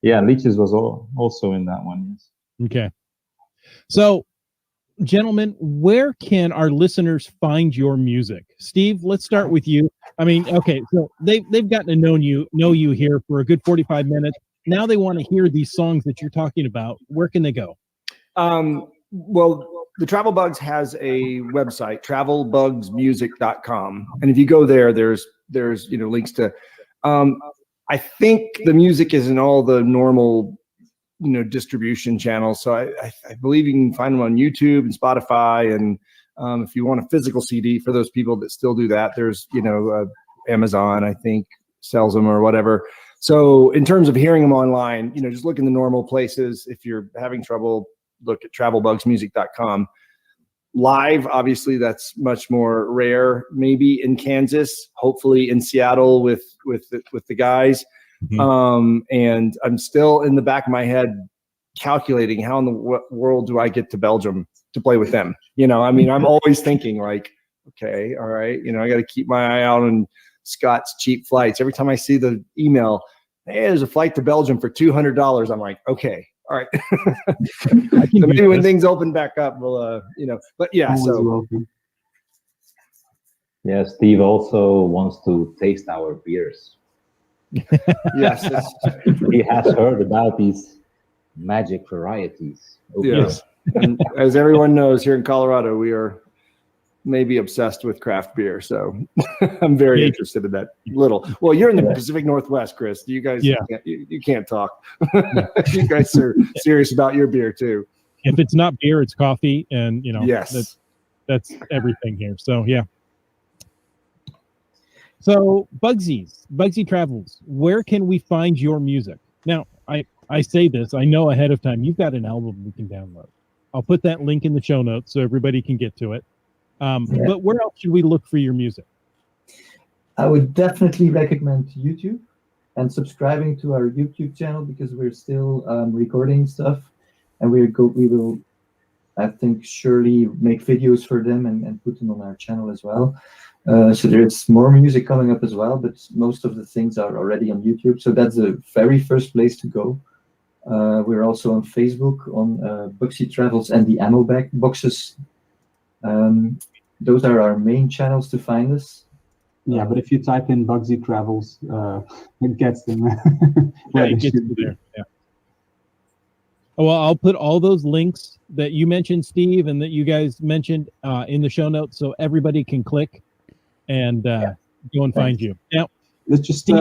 Yeah, Leeches was also in that one. Yes. Okay. So, gentlemen, where can our listeners find your music? Steve, let's start with you. I mean, okay, so they've gotten to know you here for a good 45 minutes. Now they want to hear these songs that you're talking about. Where can they go? Well, the Travel Bugs has a website, travelbugsmusic.com. And if you go there, there's links to I think the music is in all the normal distribution channels. So I believe you can find them on YouTube and Spotify. And if you want a physical CD, for those people that still do that, there's, Amazon, I think, sells them or whatever. So in terms of hearing them online, just look in the normal places. If you're having trouble, look at travelbugsmusic.com. Live, obviously, that's much more rare. Maybe in Kansas, hopefully in Seattle with the guys. And I'm still in the back of my head calculating how in the world do I get to Belgium to play with them? I'm always thinking like, okay, all right, I got to keep my eye out on Scott's cheap flights. Every time I see the email, hey, there's a flight to Belgium for $200. I'm like, okay, all right. So maybe when things open back up, we'll, but yeah. So yeah, Steve also wants to taste our beers. Yes, he has heard about these magic varieties. Yes, and as everyone knows, here in Colorado, we are maybe obsessed with craft beer. So I'm very interested in that. Well, you're in the Pacific Northwest, Chris. You guys, you can't talk. You guys are serious about your beer too. If it's not beer, it's coffee, and yes, that's everything here. So yeah. So Bugsy Travels, where can we find your music? Now, I say this, I know ahead of time, you've got an album we can download. I'll put that link in the show notes so everybody can get to it. But where else should we look for your music? I would definitely recommend YouTube and subscribing to our YouTube channel, because we're still recording stuff, and we will, I think, surely make videos for them and put them on our channel as well. So there's more music coming up as well, but most of the things are already on YouTube. So that's the very first place to go. We're also on Facebook on Bugsy Travels and the Ammo Bag Boxes. Those are our main channels to find us. Yeah, but if you type in Bugsy Travels, it gets them. Yeah, it gets you there. Yeah. Well, I'll put all those links that you mentioned, Steve, and that you guys mentioned in the show notes, so everybody can click and go and find you. Now, let's just Steve,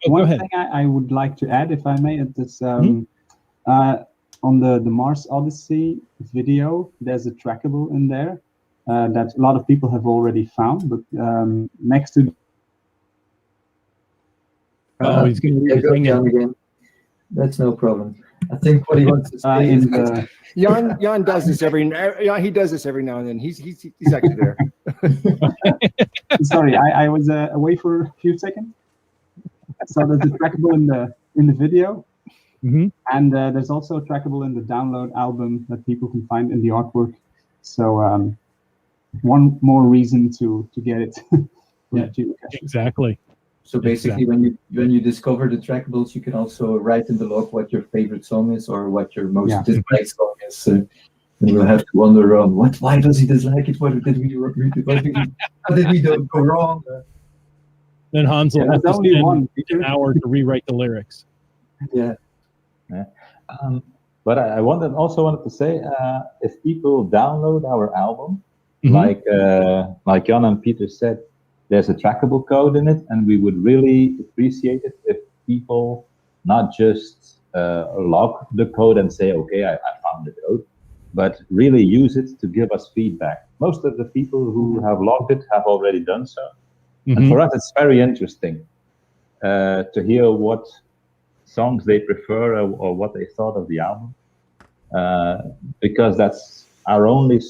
one thing I would like to add, if I may. It's on the Mars Odyssey video. There's a trackable in there that a lot of people have already found, but next to he's going to go down again. That's no problem. I think what he wants to say is Jan does this he does this every now and then. He's actually there. Sorry, I was away for a few seconds. So there's a trackable in the video, and there's also a trackable in the download album that people can find in the artwork. So one more reason to get it. Yeah, exactly. So basically, when you discover the trackables, you can also write in the log what your favorite song is or what your most disliked song is. And we'll have to wonder around why does he dislike it? What did we do go wrong? Then Hans will have to spend an hour to rewrite the lyrics. Yeah. But I also wanted to say, if people download our album, like Jan and Peter said, there's a trackable code in it, and we would really appreciate it if people not just log the code and say, okay, I found the code, but really use it to give us feedback. Most of the people who have logged it have already done so. And for us, it's very interesting to hear what songs they prefer or what they thought of the album, because that's our only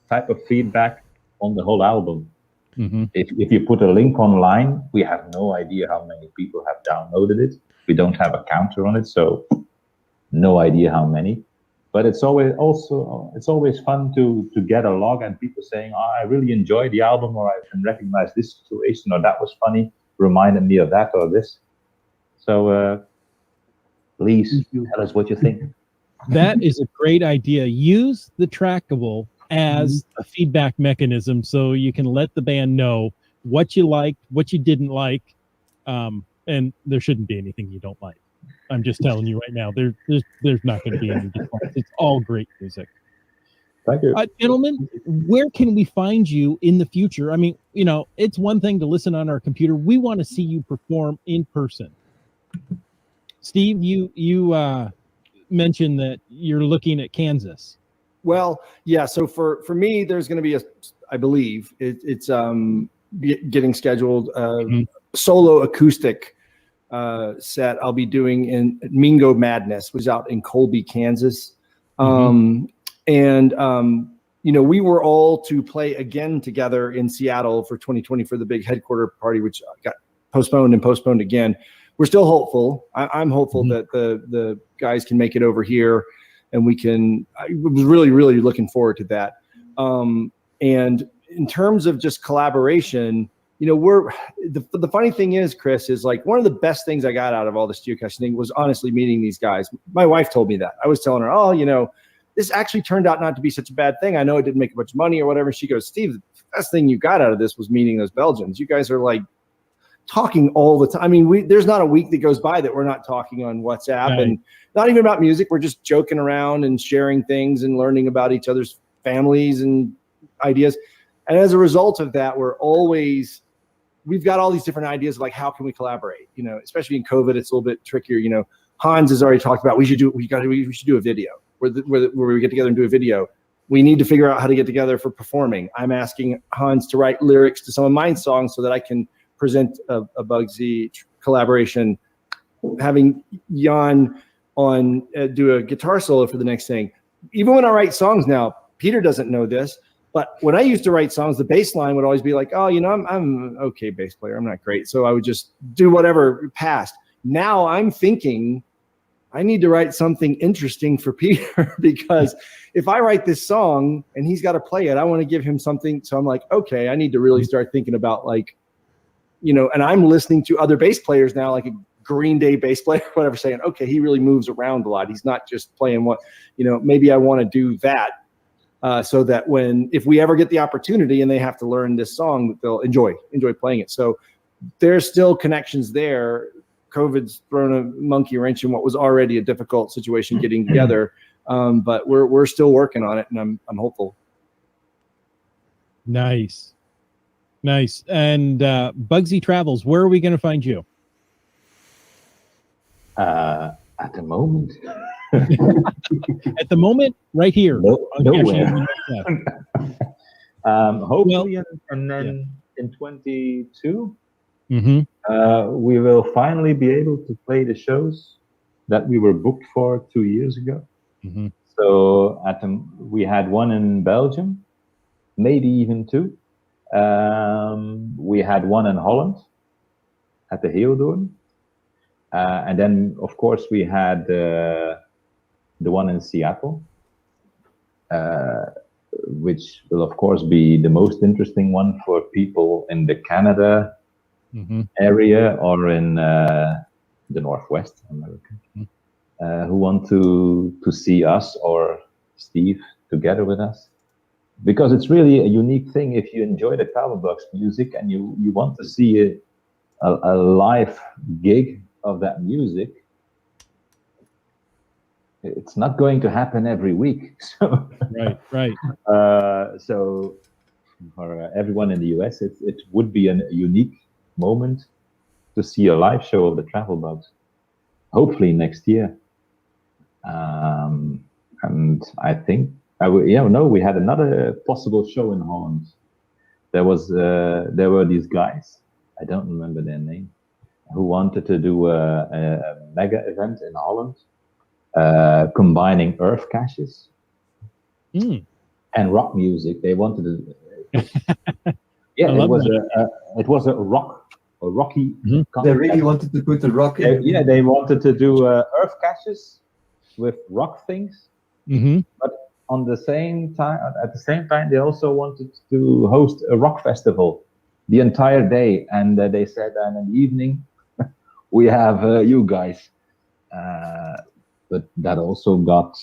type of feedback on the whole album. If you put a link online, we have no idea how many people have downloaded it. We don't have a counter on it, so no idea how many. But it's always fun to get a log and people saying, I really enjoyed the album, or I can recognize this situation, or that was funny, reminded me of that or this. So please tell us what you think. That is a great idea. Use the trackable as a feedback mechanism, so you can let the band know what you liked, what you didn't like, and there shouldn't be anything you don't like. I'm just telling you right now, there's not going to be any difference. It's all great music. Thank you. Gentlemen, where can we find you in the future? I mean, it's one thing to listen on our computer. We want to see you perform in person. Steve, you mentioned that you're looking at Kansas. Well, yeah. So for me, there's going to be I believe it's getting scheduled solo acoustic set I'll be doing in Mingo Madness, was out in Colby, Kansas. And we were all to play again together in Seattle for 2020 for the big headquarter party, which got postponed again. We're still hopeful. I'm hopeful that the guys can make it over here, and I was really, really looking forward to that. And in terms of just collaboration, the funny thing is, Chris, is like one of the best things I got out of all this geocaching thing was honestly meeting these guys. My wife told me that. I was telling her, this actually turned out not to be such a bad thing. I know it didn't make much money or whatever. She goes, Steve, the best thing you got out of this was meeting those Belgians. You guys are like talking all the time. I mean, there's not a week that goes by that we're not talking on WhatsApp, and not even about music. We're just joking around and sharing things and learning about each other's families and ideas. And as a result of that, we've got all these different ideas of like, how can we collaborate? Especially in COVID, it's a little bit trickier. Hans has already talked about we should do a video where we get together and do a video. We need to figure out how to get together for performing. I'm asking Hans to write lyrics to some of my songs so that I can present a Bugsy collaboration. Having Jan do a guitar solo for the next thing. Even when I write songs now, Peter doesn't know this, but when I used to write songs, the bass line would always be like, I'm an okay bass player. I'm not great. So I would just do whatever passed. Now I'm thinking I need to write something interesting for Peter, because if I write this song and he's got to play it, I want to give him something. So I'm like, okay, I need to really start thinking about and I'm listening to other bass players now, like Green Day bass player, whatever, saying, okay, he really moves around a lot. He's not just playing what, maybe I want to do that. So that if we ever get the opportunity and they have to learn this song, that they'll enjoy playing it. So there's still connections there. COVID's thrown a monkey wrench in what was already a difficult situation getting together. But we're still working on it, and I'm hopeful. Nice. And Bugsy Travels, where are we going to find you? At the moment. At the moment, right here. Nowhere. Hopefully, and then in 22, we will finally be able to play the shows that we were booked for 2 years ago. So we had one in Belgium, maybe even two. We had one in Holland at the Heeldoorn. And then, of course, we had the one in Seattle, which will, of course, be the most interesting one for people in the Canada area or in the Northwest America who want to see us or Steve together with us. Because it's really a unique thing if you enjoy the Travelbox music and you want to see a live gig of that music. It's not going to happen every week. So, right. So for everyone in the US, it would be a unique moment to see a live show of the Travelbox. Hopefully next year. And I think we had another possible show in Holland. There were these guys, I don't remember their name, who wanted to do a mega event in Holland, combining earth caches and rock music. They wanted to. It was a rocky. They really wanted to put the rock in. They wanted to do earth caches with rock things, but at the same time, they also wanted to host a rock festival the entire day. And they said, and in the evening, we have you guys. But that also got.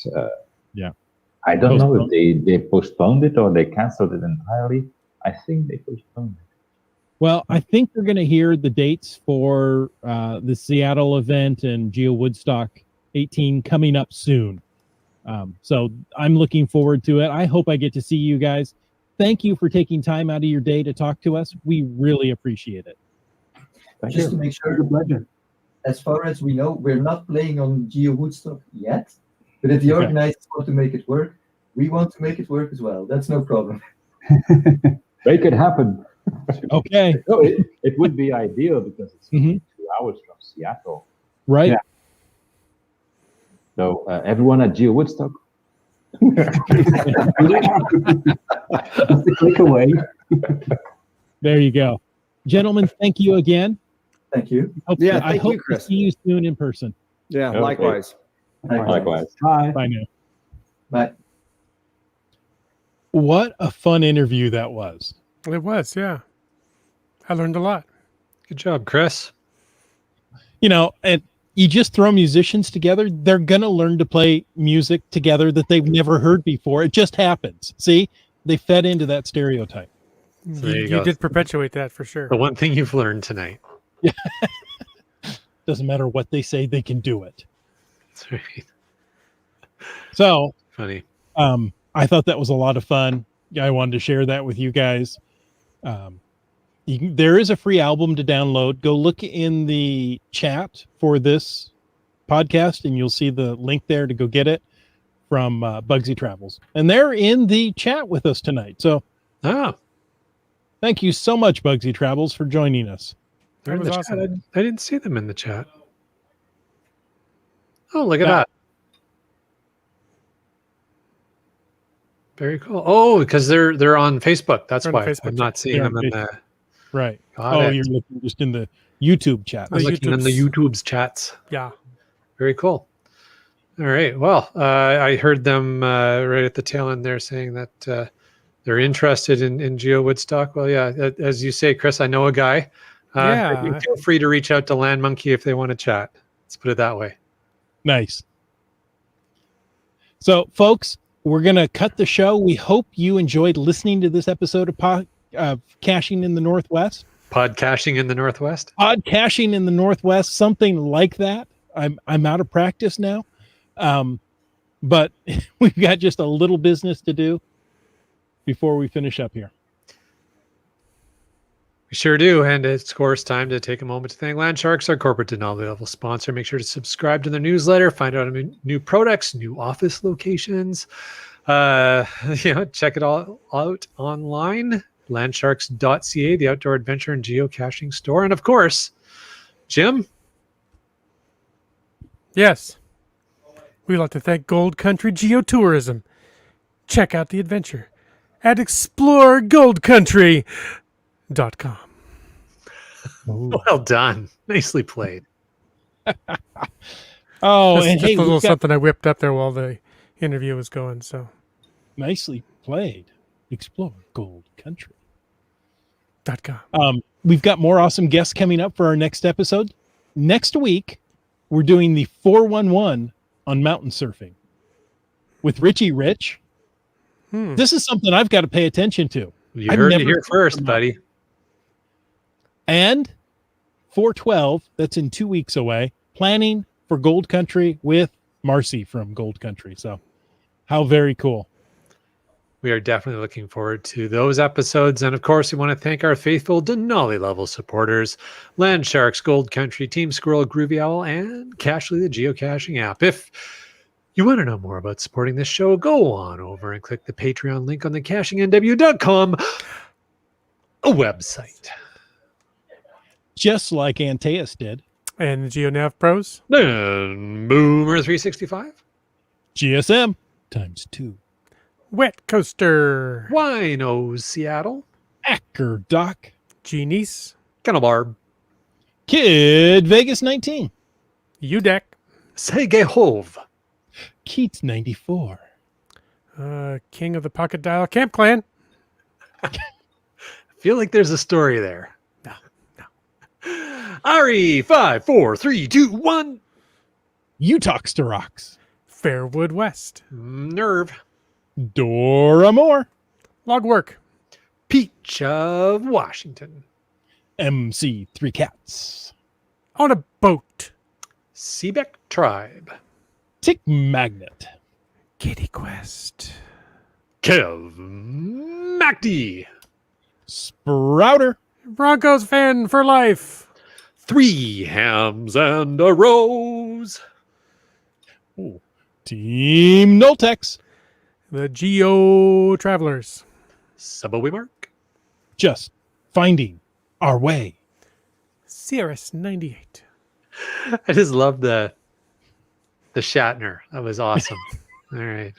I don't know if they postponed it or they canceled it entirely. I think they postponed it. Well, I think we're going to hear the dates for the Seattle event and GeoWoodstock 18 coming up soon. So I'm looking forward to it. I hope I get to see you guys. Thank you for taking time out of your day to talk to us. We really appreciate it. Just to make sure, pleasure. As far as we know, we're not playing on GeoWoodstock yet. But if the organizers want to make it work, we want to make it work as well. That's no problem. Make it happen. Okay. No, it would be ideal because it's 2 hours from Seattle. Right. Yeah. So everyone at GeoWoodstock. Just a click away. There you go. Gentlemen, thank you again. Thank you. I hope to see you soon in person. Yeah, Okay. likewise. Likewise. Bye. Bye now. Bye. What a fun interview that was. It was, yeah. I learned a lot. Good job, Chris. And you just throw musicians together, they're going to learn to play music together that they've never heard before. It just happens. See, they fed into that stereotype. So there you go. You did perpetuate that for sure. The one thing you've learned tonight. Doesn't matter what they say, they can do it. That's right. So Funny. I thought that was a lot of fun. I wanted to share that with you guys. There is a free album to download. Go look in the chat for this podcast, and you'll see the link there to go get it from Bugsy Travels. And they're in the chat with us tonight. So thank you so much, Bugsy Travels, for joining us. They're in was the awesome. chat. I didn't see them in the chat. Oh, look at that. Very cool. Oh, because they're on Facebook. That's They're on why Facebook I'm not seeing them in the. Right. Got it. You're looking just in the YouTube chat. I'm looking in the YouTube's chats. Yeah. Very cool. All right. Well, I heard them right at the tail end there saying that they're interested in GeoWoodstock. Well, yeah, as you say, Chris, I know a guy Yeah. Feel free to reach out to Land Monkey if they want to chat. Let's put it that way. Nice. So, folks, we're going to cut the show. We hope you enjoyed listening to this episode of Caching in the Northwest. Podcaching in the Northwest. Podcaching in the Northwest, something like that. I'm out of practice now, but we've got just a little business to do before we finish up here. We sure do. And it's, of course, time to take a moment to thank Land Sharks, our corporate Denali level sponsor. Make sure to subscribe to their newsletter, find out new products, new office locations. Check it all out online. Landsharks.ca, the outdoor adventure and geocaching store. And of course, Jim. Yes. We'd like to thank Gold Country Geotourism. Check out the adventure at exploregoldcountry.com. Well done. Nicely played. Oh, That's and just hey, a little we've got, something I whipped up there while the interview was going. So nicely played. Explore Gold Country. .com. We've got more awesome guests coming up for our next episode. Next week, we're doing the 411 on mountain surfing with Richie Rich. This is something I've got to pay attention to. You heard it here first, buddy. And 412, that's in 2 weeks away, planning for Gold Country with Marcy from Gold Country. So how very cool. We are definitely looking forward to those episodes. And of course, we want to thank our faithful Denali level supporters, Land Sharks, Gold Country, Team Squirrel, Groovy Owl, and Cashly, the geocaching app. If you want to know more about supporting this show, go on over and click the Patreon link on the CachingNW.com website. Just like Antaeus did. And the GeoNav Pros. Then Boomer 365. GSM ×2. Wet Coaster. Winos Seattle. Acker Doc. Genies. Kennelbarb. Kid Vegas 19. UDEC. Segehove. Keats 94. King of the Pocket Dial Camp Clan. I feel like there's a story there. No. Ari 5, 4, 3, 2, 1. Utox to Rocks. Fairwood West. Nerve. Dora Moore. Logwork. Peach of Washington. MC Three Cats. On a Boat. Seebeck Tribe. Tick Magnet. Kitty Quest. Kev MacD. Sprouter. Broncos fan for life. 3 hams and a rose. Ooh. Team Noltex. The Geo Travelers. Subway Mark. Just finding our way. CRS 98. I just love the Shatner. That was awesome. All right.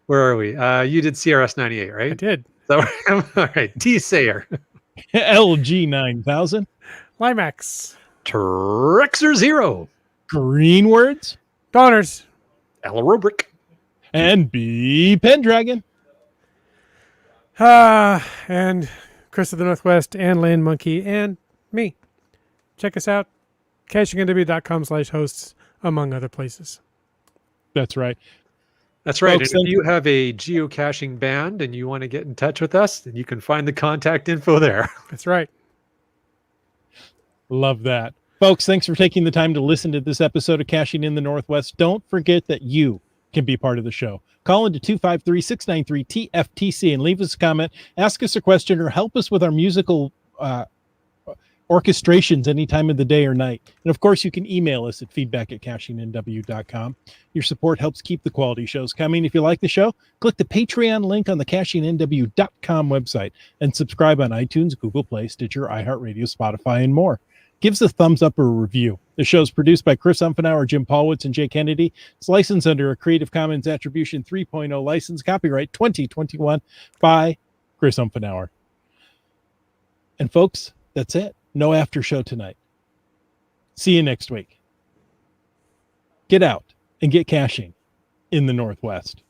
Where are we? You did CRS 98, right? I did. So, all right. T. Sayer. LG 9000. Limax. Trexer 0. Green Words. Donners. Alarobrick. And B Pendragon. And Chris of the Northwest and Land Monkey and me. Check us out. CachingNW.com/hosts, among other places. That's right. That's right. Folks, and if you have a geocaching band and you want to get in touch with us, then you can find the contact info there. That's right. Love that. Folks, thanks for taking the time to listen to this episode of Caching in the Northwest. Don't forget that you can be part of the show. Call into 253-693-TFTC and leave us a comment, ask us a question, or help us with our musical orchestrations any time of the day or night. And of course, you can email us at feedback@cachingnw.com. Your support helps keep the quality shows coming. If you like the show, click the Patreon link on the cachingnw.com website and subscribe on iTunes, Google Play, Stitcher, iHeartRadio, Spotify, and more. Give us a thumbs up or a review. The show is produced by Chris Umfenauer, Jim Paulwitz, and Jay Kennedy. It's licensed under a Creative Commons Attribution 3.0 license, copyright 2021 by Chris Umfenauer. And folks, that's it. No after show tonight. See you next week. Get out and get caching in the Northwest.